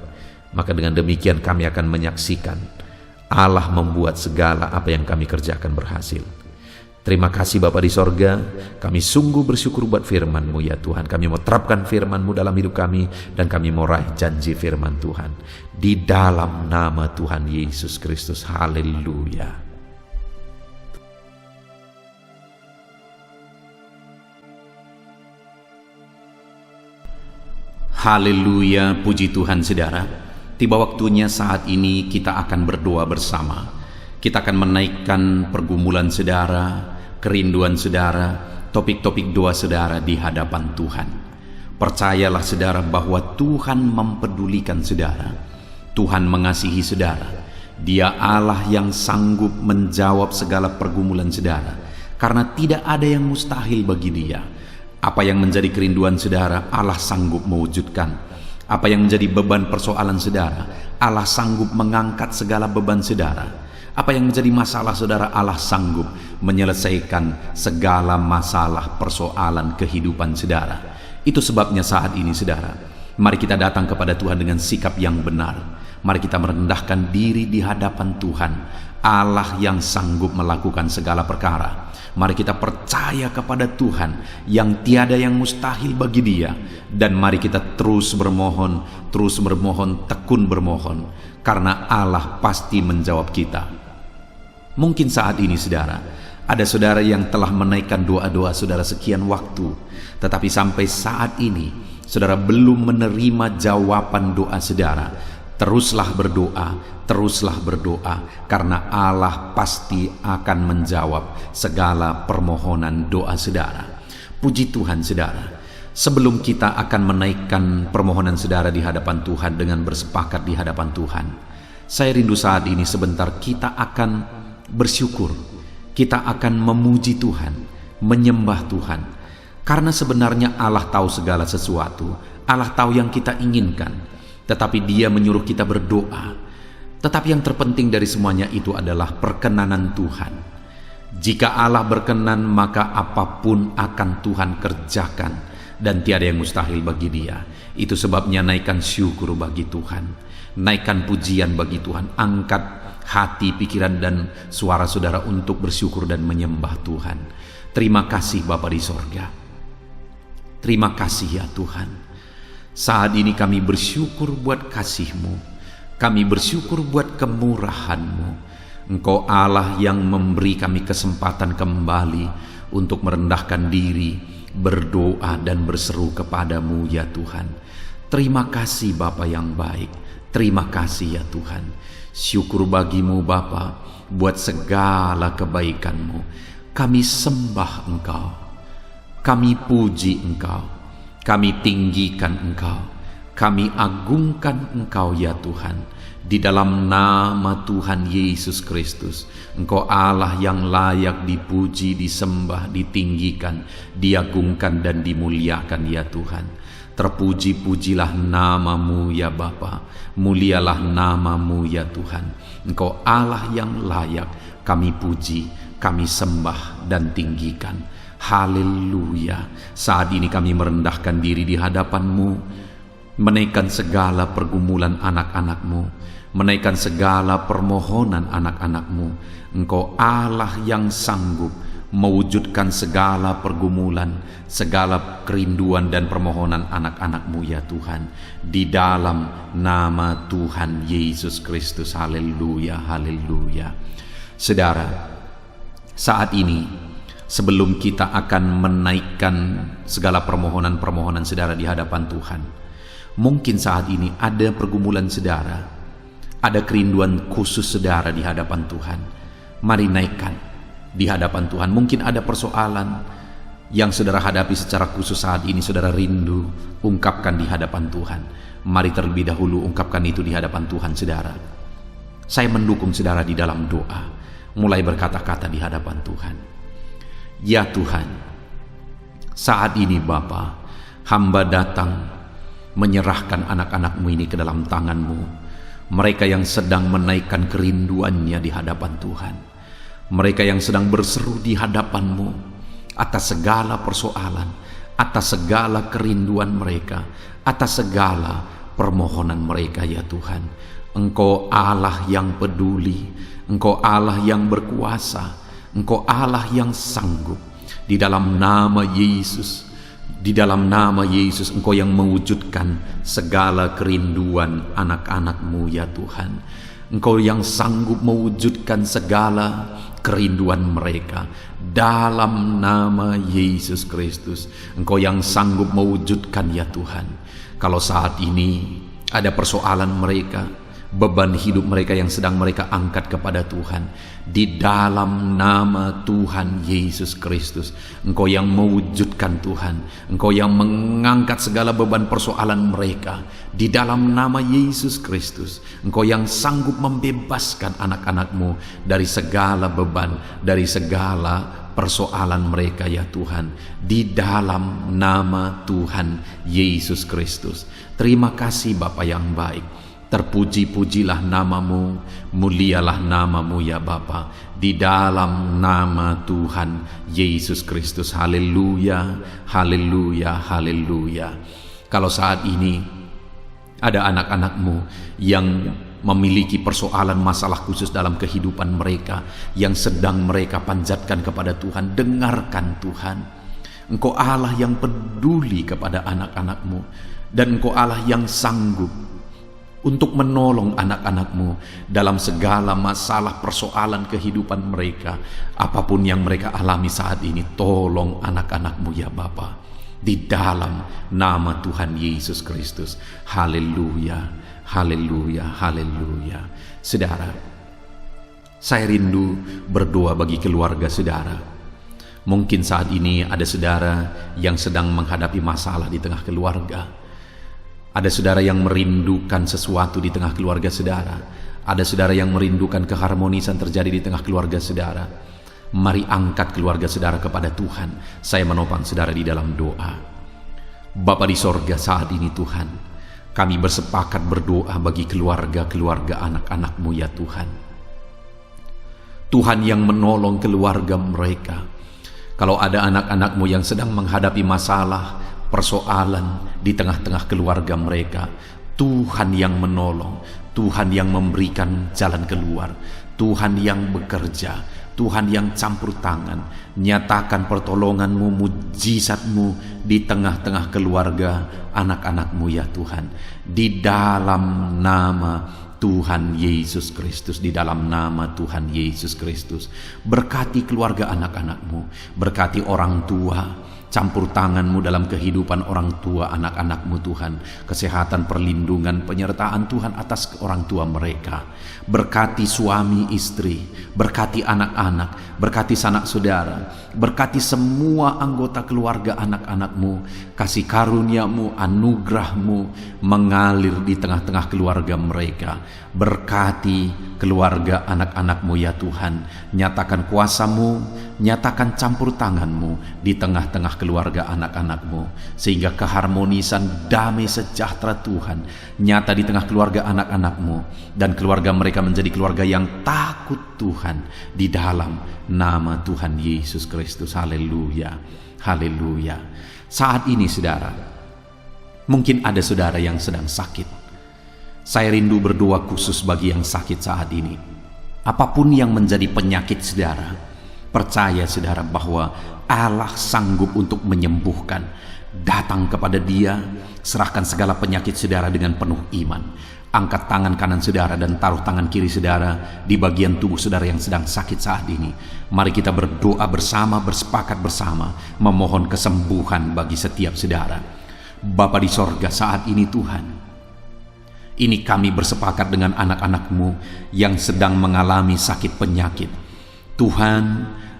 Maka dengan demikian kami akan menyaksikan Allah membuat segala apa yang kami kerjakan berhasil. Terima kasih Bapa di sorga, kami sungguh bersyukur buat firman-Mu ya Tuhan. Kami mau terapkan firman-Mu dalam hidup kami, dan kami mau raih janji firman Tuhan. Di dalam nama Tuhan Yesus Kristus, haleluya. Haleluya, puji Tuhan saudara. Tiba waktunya saat ini kita akan berdoa bersama. Kita akan menaikkan pergumulan saudara, kerinduan saudara, topik-topik doa saudara di hadapan Tuhan. Percayalah saudara bahwa Tuhan mempedulikan saudara. Tuhan mengasihi saudara. Dia Allah yang sanggup menjawab segala pergumulan saudara, karena tidak ada yang mustahil bagi Dia. Apa yang menjadi kerinduan saudara, Allah sanggup mewujudkan. Apa yang menjadi beban persoalan saudara, Allah sanggup mengangkat segala beban saudara. Apa yang menjadi masalah saudara, Allah sanggup menyelesaikan segala masalah persoalan kehidupan saudara. Itu sebabnya saat ini saudara, mari kita datang kepada Tuhan dengan sikap yang benar. Mari kita merendahkan diri di hadapan Tuhan, Allah yang sanggup melakukan segala perkara. Mari kita percaya kepada Tuhan yang tiada yang mustahil bagi Dia. Dan mari kita terus bermohon, tekun bermohon, karena Allah pasti menjawab kita. Mungkin saat ini saudara, ada saudara yang telah menaikkan doa-doa saudara sekian waktu, tetapi sampai saat ini saudara belum menerima jawaban doa saudara. Teruslah berdoa, karena Allah pasti akan menjawab segala permohonan doa saudara. Puji Tuhan saudara. Sebelum kita akan menaikkan permohonan saudara di hadapan Tuhan dengan bersepakat di hadapan Tuhan, saya rindu saat ini sebentar kita akan bersyukur, kita akan memuji Tuhan, menyembah Tuhan. Karena sebenarnya Allah tahu segala sesuatu, Allah tahu yang kita inginkan, tetapi Dia menyuruh kita berdoa. Tetapi yang terpenting dari semuanya itu adalah perkenanan Tuhan. Jika Allah berkenan, maka apapun akan Tuhan kerjakan, dan tiada yang mustahil bagi Dia. Itu sebabnya naikkan syukur bagi Tuhan, naikkan pujian bagi Tuhan, angkat hati, pikiran, dan suara saudara untuk bersyukur dan menyembah Tuhan. Terima kasih Bapa di sorga. Terima kasih ya Tuhan. Saat ini kami bersyukur buat kasih-Mu, kami bersyukur buat kemurahan-Mu. Engkau Allah yang memberi kami kesempatan kembali untuk merendahkan diri, berdoa dan berseru kepadamu ya Tuhan. Terima kasih Bapa yang baik, terima kasih ya Tuhan. Syukur bagimu Bapa buat segala kebaikan-Mu. Kami sembah Engkau, kami puji Engkau, kami tinggikan Engkau, kami agungkan Engkau ya Tuhan. Di dalam nama Tuhan Yesus Kristus, Engkau Allah yang layak dipuji, disembah, ditinggikan, diagungkan dan dimuliakan ya Tuhan. Terpuji-pujilah nama-Mu ya Bapa, mulialah nama-Mu ya Tuhan. Engkau Allah yang layak kami puji, kami sembah dan tinggikan. Haleluya. Saat ini kami merendahkan diri di hadapan-Mu, menaikkan segala pergumulan anak-anak-Mu, menaikkan segala permohonan anak-anak-Mu. Engkau Allah yang sanggup mewujudkan segala pergumulan, segala kerinduan dan permohonan anak-anak-Mu ya Tuhan. Di dalam nama Tuhan Yesus Kristus. Haleluya, haleluya. Saudara, saat ini sebelum kita akan menaikkan segala permohonan-permohonan saudara di hadapan Tuhan, mungkin saat ini ada pergumulan saudara, ada kerinduan khusus saudara di hadapan Tuhan. Mari naikkan di hadapan Tuhan. Mungkin ada persoalan yang saudara hadapi secara khusus saat ini, saudara rindu, ungkapkan di hadapan Tuhan. Mari terlebih dahulu ungkapkan itu di hadapan Tuhan saudara. Saya mendukung saudara di dalam doa, mulai berkata-kata di hadapan Tuhan. Ya Tuhan, saat ini Bapa, hamba datang menyerahkan anak-anak-Mu ini ke dalam tangan-Mu. Mereka yang sedang menaikkan kerinduannya di hadapan Tuhan, mereka yang sedang berseru di hadapan-Mu atas segala persoalan, atas segala kerinduan mereka, atas segala permohonan mereka ya Tuhan. Engkau Allah yang peduli, Engkau Allah yang berkuasa, Engkau Allah yang sanggup. Di dalam nama Yesus, di dalam nama Yesus, Engkau yang mewujudkan segala kerinduan anak-anak-Mu ya Tuhan. Engkau yang sanggup mewujudkan segala kerinduan mereka. Dalam nama Yesus Kristus, Engkau yang sanggup mewujudkan ya Tuhan. Kalau saat ini ada persoalan mereka, beban hidup mereka yang sedang mereka angkat kepada Tuhan, di dalam nama Tuhan Yesus Kristus, Engkau yang mewujudkan Tuhan, Engkau yang mengangkat segala beban persoalan mereka, di dalam nama Yesus Kristus, Engkau yang sanggup membebaskan anak-anak-Mu dari segala beban, dari segala persoalan mereka ya Tuhan, di dalam nama Tuhan Yesus Kristus. Terima kasih Bapa yang baik. Terpuji-pujilah nama-Mu, mulialah nama-Mu ya Bapa, di dalam nama Tuhan Yesus Kristus. Haleluya, haleluya, haleluya. Kalau saat ini ada anak-anak-Mu yang memiliki persoalan masalah khusus dalam kehidupan mereka, yang sedang mereka panjatkan kepada Tuhan, dengarkan Tuhan. Engkau Allah yang peduli kepada anak-anak-Mu, dan Engkau Allah yang sanggup untuk menolong anak-anak-Mu dalam segala masalah persoalan kehidupan mereka. Apapun yang mereka alami saat ini, tolong anak-anak-Mu ya Bapa, di dalam nama Tuhan Yesus Kristus. Haleluya, haleluya, haleluya. Saudara, saya rindu berdoa bagi keluarga saudara. Mungkin saat ini ada saudara yang sedang menghadapi masalah di tengah keluarga. Ada saudara yang merindukan sesuatu di tengah keluarga saudara. Ada saudara yang merindukan keharmonisan terjadi di tengah keluarga saudara. Mari angkat keluarga saudara kepada Tuhan. Saya menopang saudara di dalam doa. Bapa di sorga, saat ini Tuhan, kami bersepakat berdoa bagi keluarga-keluarga anak-anak-Mu ya Tuhan. Tuhan yang menolong keluarga mereka. Kalau ada anak-anak-Mu yang sedang menghadapi masalah, persoalan di tengah-tengah keluarga mereka, Tuhan yang menolong, Tuhan yang memberikan jalan keluar, Tuhan yang bekerja, Tuhan yang campur tangan. Nyatakan pertolongan-Mu, mujizat-Mu di tengah-tengah keluarga anak-anak-Mu ya Tuhan. Di dalam nama Tuhan Yesus Kristus, di dalam nama Tuhan Yesus Kristus. Berkati keluarga anak-anak-Mu, berkati orang tua, campur tangan-Mu dalam kehidupan orang tua anak-anak-Mu Tuhan. Kesehatan, perlindungan, penyertaan Tuhan atas orang tua mereka. Berkati suami istri, berkati anak-anak, berkati sanak saudara, berkati semua anggota keluarga anak-anak-Mu. Kasih karunia-Mu, anugerah-Mu mengalir di tengah-tengah keluarga mereka. Berkati keluarga anak-anak-Mu ya Tuhan. Nyatakan kuasa-Mu, nyatakan campur tangan-Mu di tengah-tengah keluarga anak-anak-Mu, sehingga keharmonisan, damai sejahtera Tuhan nyata di tengah keluarga anak-anak-Mu, dan keluarga mereka menjadi keluarga yang takut Tuhan di dalam nama Tuhan Yesus Kristus. Haleluya, haleluya. Saat ini saudara, mungkin ada saudara yang sedang sakit. Saya rindu berdoa khusus bagi yang sakit saat ini. Apapun yang menjadi penyakit saudara, percaya saudara bahwa Allah sanggup untuk menyembuhkan. Datang kepada Dia, serahkan segala penyakit saudara dengan penuh iman. Angkat tangan kanan saudara dan taruh tangan kiri saudara di bagian tubuh saudara yang sedang sakit saat ini. Mari kita berdoa bersama, bersepakat bersama, memohon kesembuhan bagi setiap saudara. Bapa di sorga, saat ini Tuhan, ini kami bersepakat dengan anak-anak-Mu yang sedang mengalami sakit penyakit. Tuhan,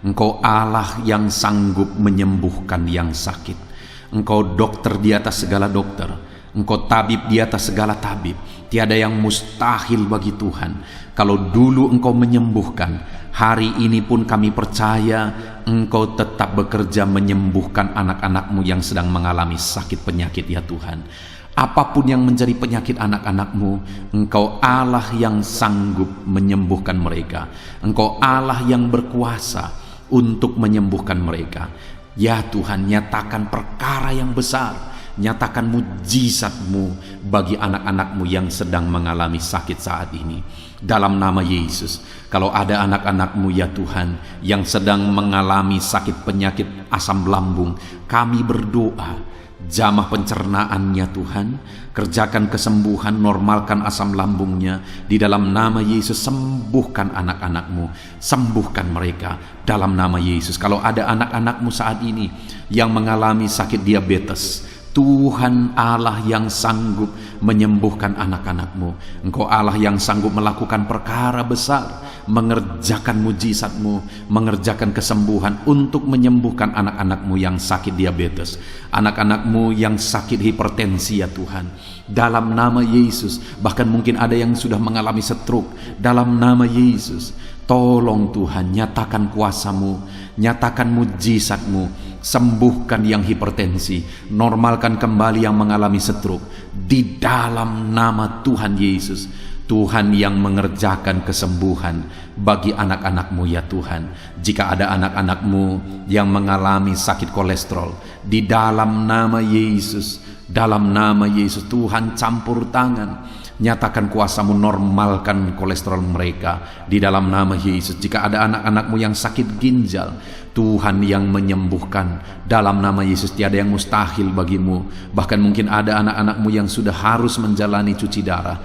Engkau Allah yang sanggup menyembuhkan yang sakit. Engkau dokter di atas segala dokter, Engkau tabib di atas segala tabib. Tiada yang mustahil bagi Tuhan. Kalau dulu Engkau menyembuhkan, hari ini pun kami percaya Engkau tetap bekerja menyembuhkan anak-anak-Mu yang sedang mengalami sakit penyakit ya Tuhan. Apapun yang menjadi penyakit anak-anak-Mu, Engkau Allah yang sanggup menyembuhkan mereka. Engkau Allah yang berkuasa untuk menyembuhkan mereka. Ya Tuhan, nyatakan perkara yang besar, nyatakan mujizat-Mu bagi anak-anak-Mu yang sedang mengalami sakit saat ini. Dalam nama Yesus, kalau ada anak-anak-Mu ya Tuhan yang sedang mengalami sakit penyakit asam lambung, kami berdoa, jamah pencernaannya Tuhan, kerjakan kesembuhan, normalkan asam lambungnya. Di dalam nama Yesus, sembuhkan anak-anak-Mu, sembuhkan mereka dalam nama Yesus. Kalau ada anak-anak-Mu saat ini yang mengalami sakit diabetes, Tuhan Allah yang sanggup menyembuhkan anak-anak-Mu. Engkau Allah yang sanggup melakukan perkara besar, mengerjakan mujizat-Mu, mengerjakan kesembuhan untuk menyembuhkan anak-anak-Mu yang sakit diabetes, anak-anak-Mu yang sakit hipertensi ya Tuhan. Dalam nama Yesus, bahkan mungkin ada yang sudah mengalami stroke. Dalam nama Yesus, tolong Tuhan, nyatakan kuasa-Mu, nyatakan mujizat-Mu, sembuhkan yang hipertensi, normalkan kembali yang mengalami stroke. Di dalam nama Tuhan Yesus, Tuhan yang mengerjakan kesembuhan bagi anak-anak-Mu ya Tuhan. Jika ada anak-anak-Mu yang mengalami sakit kolesterol, di dalam nama Yesus, dalam nama Yesus, Tuhan campur tangan, nyatakan kuasa-Mu, normalkan kolesterol mereka di dalam nama Yesus. Jika ada anak-anak-Mu yang sakit ginjal, Tuhan yang menyembuhkan dalam nama Yesus. Tiada yang mustahil bagi-Mu. Bahkan mungkin ada anak-anak-Mu yang sudah harus menjalani cuci darah.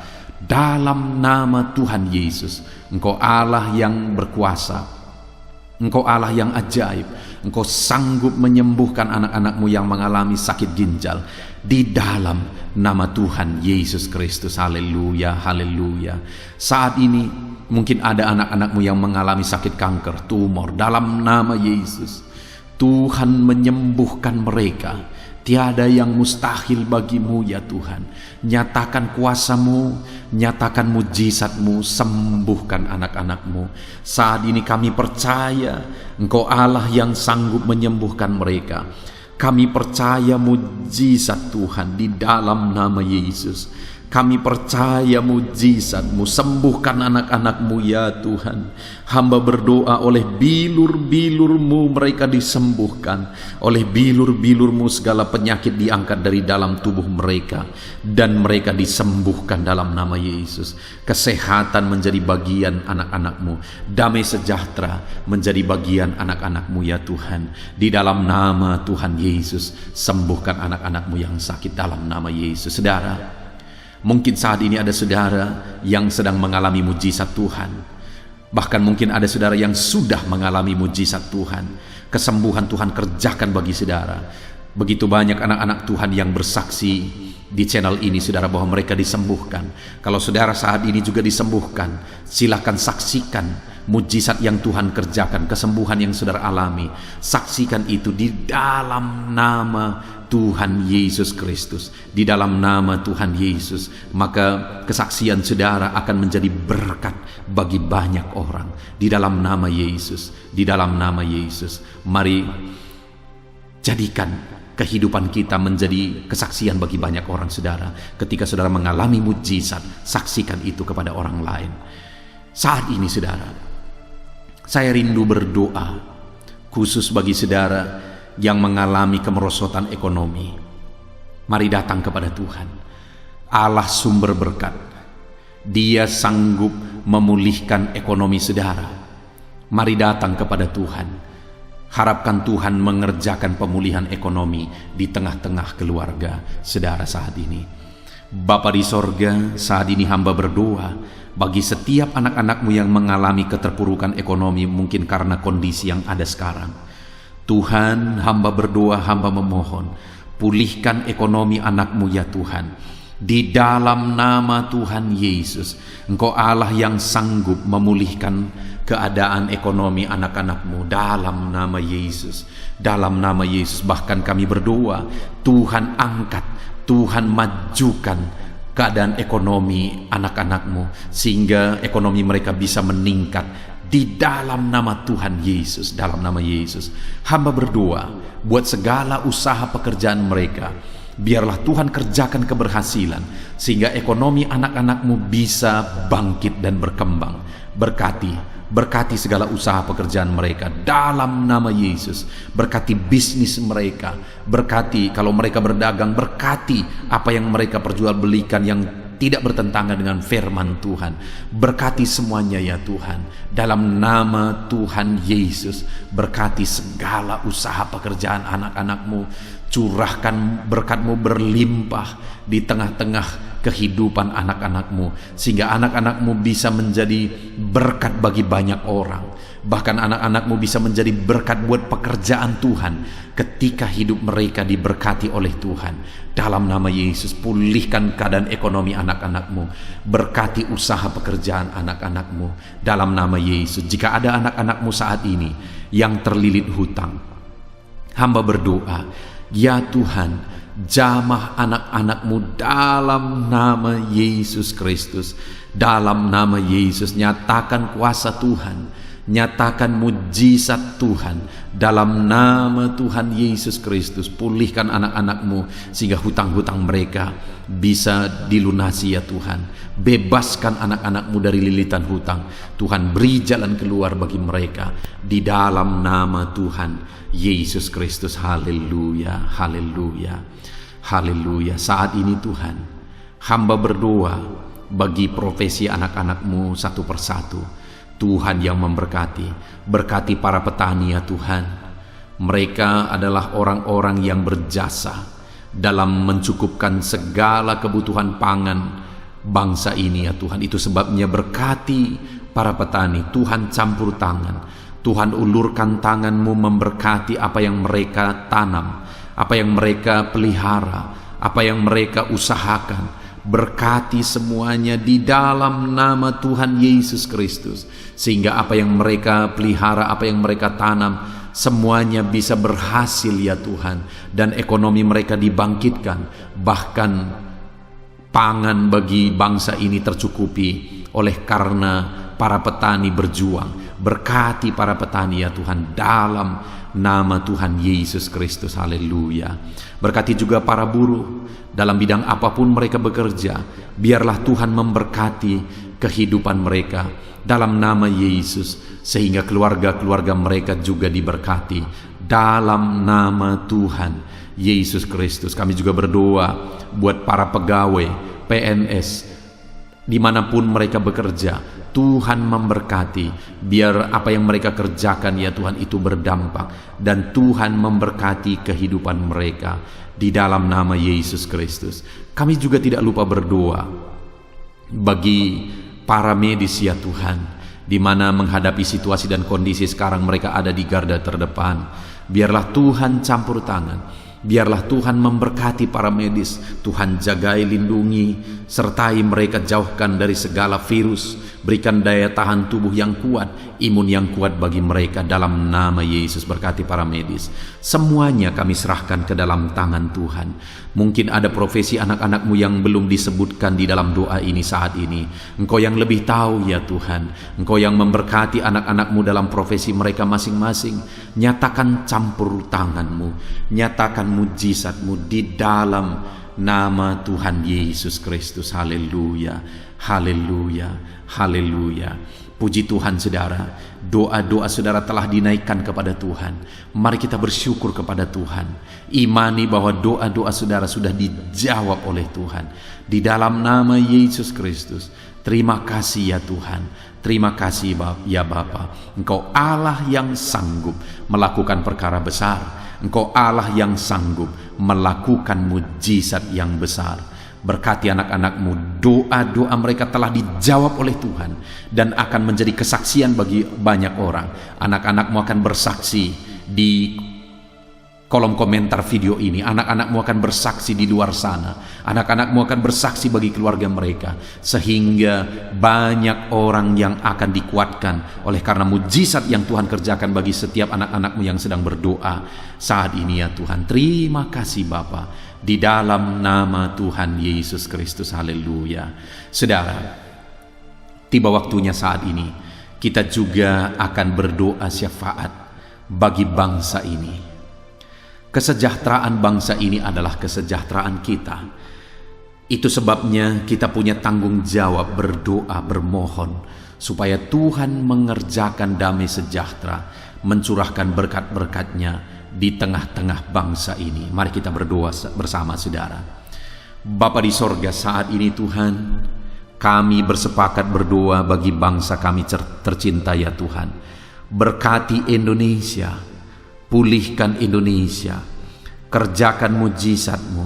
Dalam nama Tuhan Yesus, Engkau Allah yang berkuasa, Engkau Allah yang ajaib. Engkau sanggup menyembuhkan anak-anak-Mu yang mengalami sakit ginjal di dalam nama Tuhan Yesus Kristus. Haleluya, haleluya. Saat ini mungkin ada anak-anak-Mu yang mengalami sakit kanker, tumor. Dalam nama Yesus, Tuhan menyembuhkan mereka. Tiada yang mustahil bagimu ya Tuhan. Nyatakan kuasa-Mu, nyatakan mujizat-Mu, sembuhkan anak-anak-Mu. Saat ini kami percaya Engkau Allah yang sanggup menyembuhkan mereka. Kami percaya mujizat Tuhan di dalam nama Yesus. Kami percaya mujizat-Mu, sembuhkan anak-anak-Mu ya Tuhan. Hamba berdoa oleh bilur-bilur-Mu mereka disembuhkan. Oleh bilur-bilur-Mu segala penyakit diangkat dari dalam tubuh mereka. Dan mereka disembuhkan dalam nama Yesus. Kesehatan menjadi bagian anak-anak-Mu. Damai sejahtera menjadi bagian anak-anak-Mu ya Tuhan. Di dalam nama Tuhan Yesus, sembuhkan anak-anak-Mu yang sakit dalam nama Yesus. Saudara, mungkin saat ini ada saudara yang sedang mengalami mujizat Tuhan. Bahkan mungkin ada saudara yang sudah mengalami mujizat Tuhan. Kesembuhan Tuhan kerjakan bagi saudara. Begitu banyak anak-anak Tuhan yang bersaksi di channel ini, saudara, bahwa mereka disembuhkan. Kalau saudara saat ini juga disembuhkan, silakan saksikan mujizat yang Tuhan kerjakan, kesembuhan yang saudara alami. Saksikan itu di dalam nama Tuhan Yesus Kristus. Di dalam nama Tuhan Yesus, maka kesaksian saudara akan menjadi berkat bagi banyak orang. Di dalam nama Yesus, di dalam nama Yesus. Mari jadikan kehidupan kita menjadi kesaksian bagi banyak orang, saudara. Ketika saudara mengalami mujizat, saksikan itu kepada orang lain. Saat ini, saudara, saya rindu berdoa khusus bagi saudara yang mengalami kemerosotan ekonomi. Mari datang kepada Tuhan, Allah sumber berkat. Dia sanggup memulihkan ekonomi saudara. Mari datang kepada Tuhan. Harapkan Tuhan mengerjakan pemulihan ekonomi di tengah-tengah keluarga saudara saat ini. Bapa di sorga, saat ini hamba berdoa bagi setiap anak-anak-Mu yang mengalami keterpurukan ekonomi, mungkin karena kondisi yang ada sekarang. Tuhan, hamba berdoa, hamba memohon, pulihkan ekonomi anak-Mu ya Tuhan. Di dalam nama Tuhan Yesus, Engkau Allah yang sanggup memulihkan keadaan ekonomi anak-anak-Mu dalam nama Yesus. Dalam nama Yesus, bahkan kami berdoa, Tuhan angkat, Tuhan majukan keadaan ekonomi anak-anak-Mu, sehingga ekonomi mereka bisa meningkat. Di dalam nama Tuhan Yesus, dalam nama Yesus, hamba berdoa buat segala usaha pekerjaan mereka. Biarlah Tuhan kerjakan keberhasilan, sehingga ekonomi anak-anak-Mu bisa bangkit dan berkembang. Berkati segala usaha pekerjaan mereka dalam nama Yesus. Berkati bisnis mereka. Berkati kalau mereka berdagang, berkati apa yang mereka perjualbelikan yang tidak bertentangan dengan firman Tuhan. Berkati semuanya ya Tuhan. Dalam nama Tuhan Yesus, berkati segala usaha pekerjaan anak-anak-Mu. Curahkan berkat-Mu berlimpah di tengah-tengah kehidupan anak-anak-Mu, sehingga anak-anak-Mu bisa menjadi berkat bagi banyak orang. Bahkan anak-anak-Mu bisa menjadi berkat buat pekerjaan Tuhan ketika hidup mereka diberkati oleh Tuhan. Dalam nama Yesus, pulihkan keadaan ekonomi anak-anak-Mu. Berkati usaha pekerjaan anak-anak-Mu dalam nama Yesus. Jika ada anak-anak-Mu saat ini yang terlilit hutang, hamba berdoa, ya Tuhan, jamah anak-anak-Mu dalam nama Yesus Kristus. Dalam nama Yesus, nyatakan kuasa Tuhan, nyatakan mujizat Tuhan. Dalam nama Tuhan Yesus Kristus, pulihkan anak-anak-Mu sehingga hutang-hutang mereka bisa dilunasi ya Tuhan. Bebaskan anak-anak-Mu dari lilitan hutang. Tuhan, beri jalan keluar bagi mereka di dalam nama Tuhan Yesus Kristus. Haleluya, haleluya, haleluya. Saat ini Tuhan, hamba berdoa bagi profesi anak-anak-Mu satu persatu. Tuhan yang memberkati, berkati para petani ya Tuhan. Mereka adalah orang-orang yang berjasa dalam mencukupkan segala kebutuhan pangan bangsa ini ya Tuhan. Itu sebabnya berkati para petani. Tuhan campur tangan, Tuhan ulurkan tangan-Mu memberkati apa yang mereka tanam, apa yang mereka pelihara, apa yang mereka usahakan. Berkati semuanya di dalam nama Tuhan Yesus Kristus, sehingga apa yang mereka pelihara, apa yang mereka tanam, semuanya bisa berhasil ya Tuhan, dan ekonomi mereka dibangkitkan, bahkan pangan bagi bangsa ini tercukupi oleh karena para petani berjuang. Berkati para petani ya Tuhan dalam nama Tuhan Yesus Kristus. Haleluya. Berkati juga para buruh dalam bidang apapun mereka bekerja. Biarlah Tuhan memberkati kehidupan mereka dalam nama Yesus, sehingga keluarga-keluarga mereka juga diberkati dalam nama Tuhan Yesus Kristus. Kami juga berdoa buat para pegawai PNS dimanapun mereka bekerja. Tuhan memberkati, biar apa yang mereka kerjakan ya Tuhan itu berdampak, dan Tuhan memberkati kehidupan mereka di dalam nama Yesus Kristus. Kami juga tidak lupa berdoa bagi para medis ya Tuhan, di mana menghadapi situasi dan kondisi sekarang mereka ada di garda terdepan. Biarlah Tuhan campur tangan, biarlah Tuhan memberkati para medis. Tuhan jagai, lindungi, sertai mereka, jauhkan dari segala virus. Berikan daya tahan tubuh yang kuat, imun yang kuat bagi mereka dalam nama Yesus. Berkati para medis. Semuanya kami serahkan ke dalam tangan Tuhan. Mungkin ada profesi anak-anakmu yang belum disebutkan di dalam doa ini saat ini. Engkau yang lebih tahu ya Tuhan. Engkau yang memberkati anak-anakmu dalam profesi mereka masing-masing. Nyatakan campur tanganmu, nyatakan mujizatmu di dalam nama Tuhan Yesus Kristus. Haleluya, haleluya, haleluya. Puji Tuhan saudara, doa-doa saudara telah dinaikkan kepada Tuhan. Mari kita bersyukur kepada Tuhan. Imani bahwa doa-doa saudara sudah dijawab oleh Tuhan di dalam nama Yesus Kristus. Terima kasih ya Tuhan. Terima kasih ya Bapa. Engkau Allah yang sanggup melakukan perkara besar. Engkau Allah yang sanggup melakukan mujizat yang besar. Berkati anak-anakmu, doa-doa mereka telah dijawab oleh Tuhan dan akan menjadi kesaksian bagi banyak orang. Anak-anakmu akan bersaksi di kolom komentar video ini. Anak-anakmu akan bersaksi di luar sana. Anak-anakmu akan bersaksi bagi keluarga mereka, sehingga banyak orang yang akan dikuatkan oleh karena mujizat yang Tuhan kerjakan bagi setiap anak-anakmu yang sedang berdoa saat ini ya Tuhan. Terima kasih Bapa, di dalam nama Tuhan Yesus Kristus. Haleluya. Saudara, tiba waktunya saat ini kita juga akan berdoa syafaat bagi bangsa ini. Kesejahteraan bangsa ini adalah kesejahteraan kita. Itu sebabnya kita punya tanggung jawab berdoa, bermohon supaya Tuhan mengerjakan damai sejahtera, mencurahkan berkat-berkat-Nya di tengah-tengah bangsa ini. Mari kita berdoa bersama saudara. Bapa di sorga, saat ini Tuhan, kami bersepakat berdoa bagi bangsa kami tercinta ya Tuhan. Berkati Indonesia, pulihkan Indonesia, kerjakan mujizat-Mu,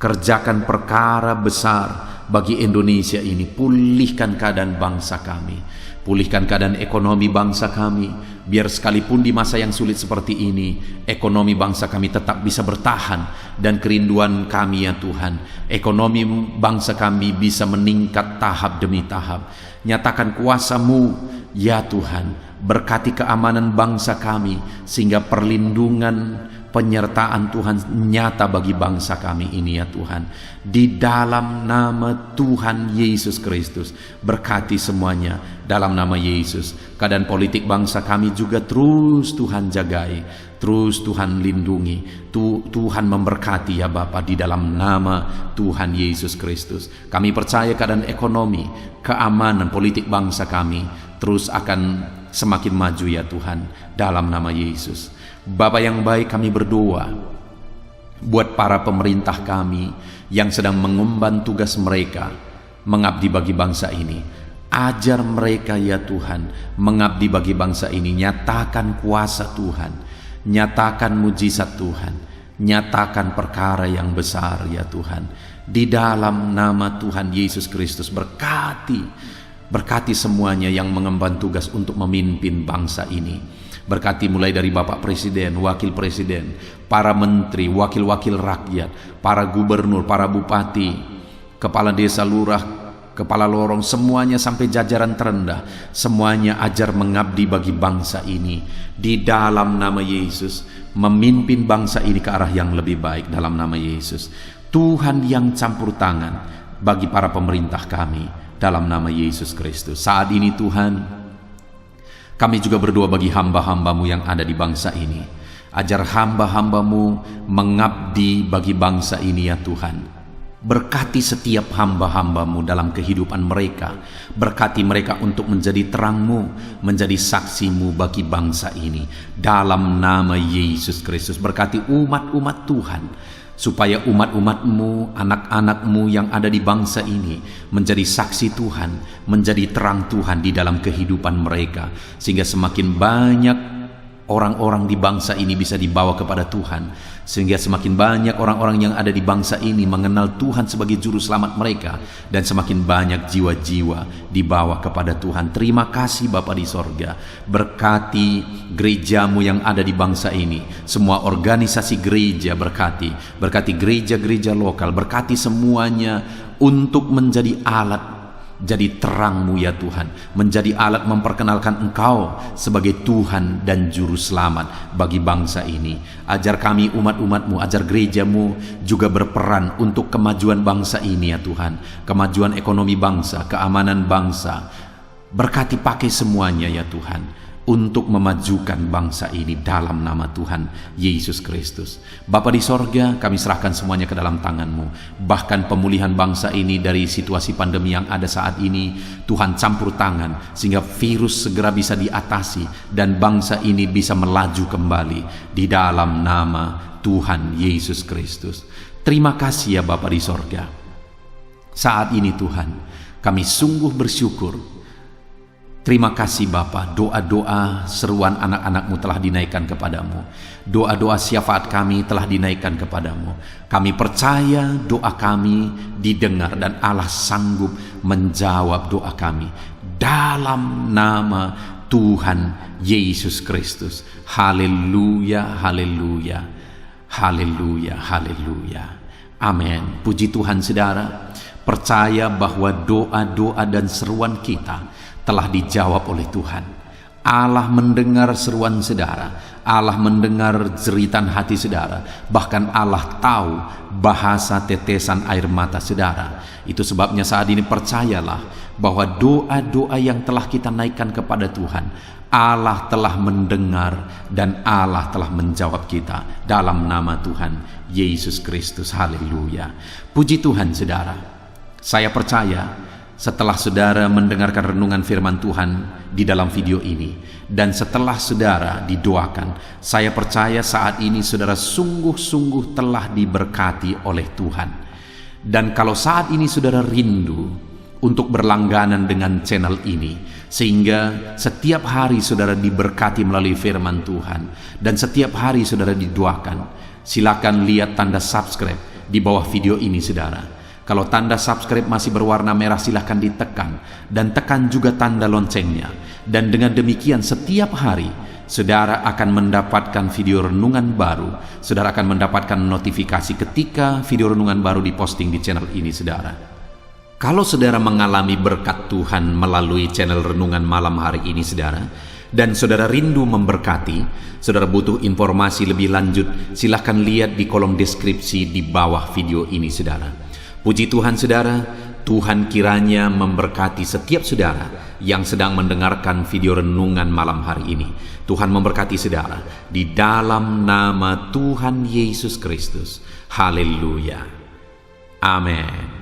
kerjakan perkara besar bagi Indonesia ini. Pulihkan keadaan bangsa kami, pulihkan keadaan ekonomi bangsa kami, biar sekalipun di masa yang sulit seperti ini, ekonomi bangsa kami tetap bisa bertahan. Dan kerinduan kami ya Tuhan, ekonomi bangsa kami bisa meningkat tahap demi tahap. Nyatakan kuasa-Mu ya Tuhan. Berkati keamanan bangsa kami, sehingga perlindungan, penyertaan Tuhan nyata bagi bangsa kami ini ya Tuhan. Di dalam nama Tuhan Yesus Kristus, berkati semuanya dalam nama Yesus. Keadaan politik bangsa kami juga terus Tuhan jagai, terus Tuhan lindungi, Tuhan memberkati ya Bapa, di dalam nama Tuhan Yesus Kristus. Kami percaya keadaan ekonomi, keamanan politik bangsa kami terus akan semakin maju ya Tuhan, dalam nama Yesus. Bapa yang baik, kami berdoa buat para pemerintah kami yang sedang mengemban tugas mereka mengabdi bagi bangsa ini. Ajar mereka ya Tuhan mengabdi bagi bangsa ini. Nyatakan kuasa Tuhan, nyatakan mujizat Tuhan, nyatakan perkara yang besar ya Tuhan. Di dalam nama Tuhan Yesus Kristus, berkati semuanya yang mengemban tugas untuk memimpin bangsa ini. Berkati mulai dari Bapak Presiden, Wakil Presiden, para menteri, wakil-wakil rakyat, para gubernur, para bupati, kepala desa, lurah, kepala lorong, semuanya sampai jajaran terendah, semuanya ajar mengabdi bagi bangsa ini di dalam nama Yesus, memimpin bangsa ini ke arah yang lebih baik dalam nama Yesus. Tuhan yang campur tangan bagi para pemerintah kami dalam nama Yesus Kristus. Saat ini Tuhan, kami juga berdoa bagi hamba-hamba-Mu yang ada di bangsa ini. Ajar hamba-hamba-Mu mengabdi bagi bangsa ini ya Tuhan. Berkati setiap hamba-hamba-Mu dalam kehidupan mereka. Berkati mereka untuk menjadi terang-Mu, menjadi saksi-Mu bagi bangsa ini. Dalam nama Yesus Kristus. Berkati umat-umat Tuhan, supaya umat-umat-Mu, anak-anak-Mu yang ada di bangsa ini menjadi saksi Tuhan, menjadi terang Tuhan di dalam kehidupan mereka, sehingga semakin banyak orang-orang di bangsa ini bisa dibawa kepada Tuhan, sehingga semakin banyak orang-orang yang ada di bangsa ini mengenal Tuhan sebagai juru selamat mereka, dan semakin banyak jiwa-jiwa dibawa kepada Tuhan. Terima kasih Bapa di sorga. Berkati gereja-Mu yang ada di bangsa ini, semua organisasi gereja berkati gereja-gereja lokal, berkati semuanya untuk menjadi alat, jadi terang-Mu ya Tuhan, menjadi alat memperkenalkan Engkau sebagai Tuhan dan Juru Selamat bagi bangsa ini. Ajar kami umat-umat-Mu, ajar gereja-Mu juga berperan untuk kemajuan bangsa ini ya Tuhan, kemajuan ekonomi bangsa, keamanan bangsa. Berkati pakai semuanya ya Tuhan, untuk memajukan bangsa ini dalam nama Tuhan Yesus Kristus. Bapa di sorga, kami serahkan semuanya ke dalam tangan-Mu. Bahkan pemulihan bangsa ini dari situasi pandemi yang ada saat ini, Tuhan campur tangan sehingga virus segera bisa diatasi dan bangsa ini bisa melaju kembali di dalam nama Tuhan Yesus Kristus. Terima kasih ya Bapa di sorga. Saat ini Tuhan, kami sungguh bersyukur. Terima kasih Bapa, doa-doa seruan anak-anak-Mu telah dinaikkan kepadamu. Doa-doa syafaat kami telah dinaikkan kepadamu. Kami percaya doa kami didengar dan Allah sanggup menjawab doa kami. Dalam nama Tuhan Yesus Kristus. Haleluya, haleluya, haleluya, haleluya. Amin. Puji Tuhan saudara. Percaya bahwa doa-doa dan seruan kita telah dijawab oleh Tuhan. Allah mendengar seruan saudara, Allah mendengar jeritan hati saudara, bahkan Allah tahu bahasa tetesan air mata saudara. Itu sebabnya saat ini percayalah bahwa doa-doa yang telah kita naikkan kepada Tuhan, Allah telah mendengar dan Allah telah menjawab kita dalam nama Tuhan Yesus Kristus. Haleluya. Puji Tuhan saudara. Saya percaya setelah saudara mendengarkan renungan firman Tuhan di dalam video ini, dan setelah saudara didoakan, saya percaya saat ini saudara sungguh-sungguh telah diberkati oleh Tuhan. Dan kalau saat ini saudara rindu untuk berlangganan dengan channel ini, sehingga setiap hari saudara diberkati melalui firman Tuhan, dan setiap hari saudara didoakan, silakan lihat tanda subscribe di bawah video ini saudara. Kalau tanda subscribe masih berwarna merah, silahkan ditekan, dan tekan juga tanda loncengnya. Dan dengan demikian setiap hari saudara akan mendapatkan video renungan baru. Saudara akan mendapatkan notifikasi ketika video renungan baru diposting di channel ini saudara. Kalau saudara mengalami berkat Tuhan melalui channel renungan malam hari ini saudara, dan saudara rindu memberkati, saudara butuh informasi lebih lanjut, silahkan lihat di kolom deskripsi di bawah video ini saudara. Puji Tuhan saudara, Tuhan kiranya memberkati setiap saudara yang sedang mendengarkan video renungan malam hari ini. Tuhan memberkati saudara di dalam nama Tuhan Yesus Kristus. Haleluya. Amin.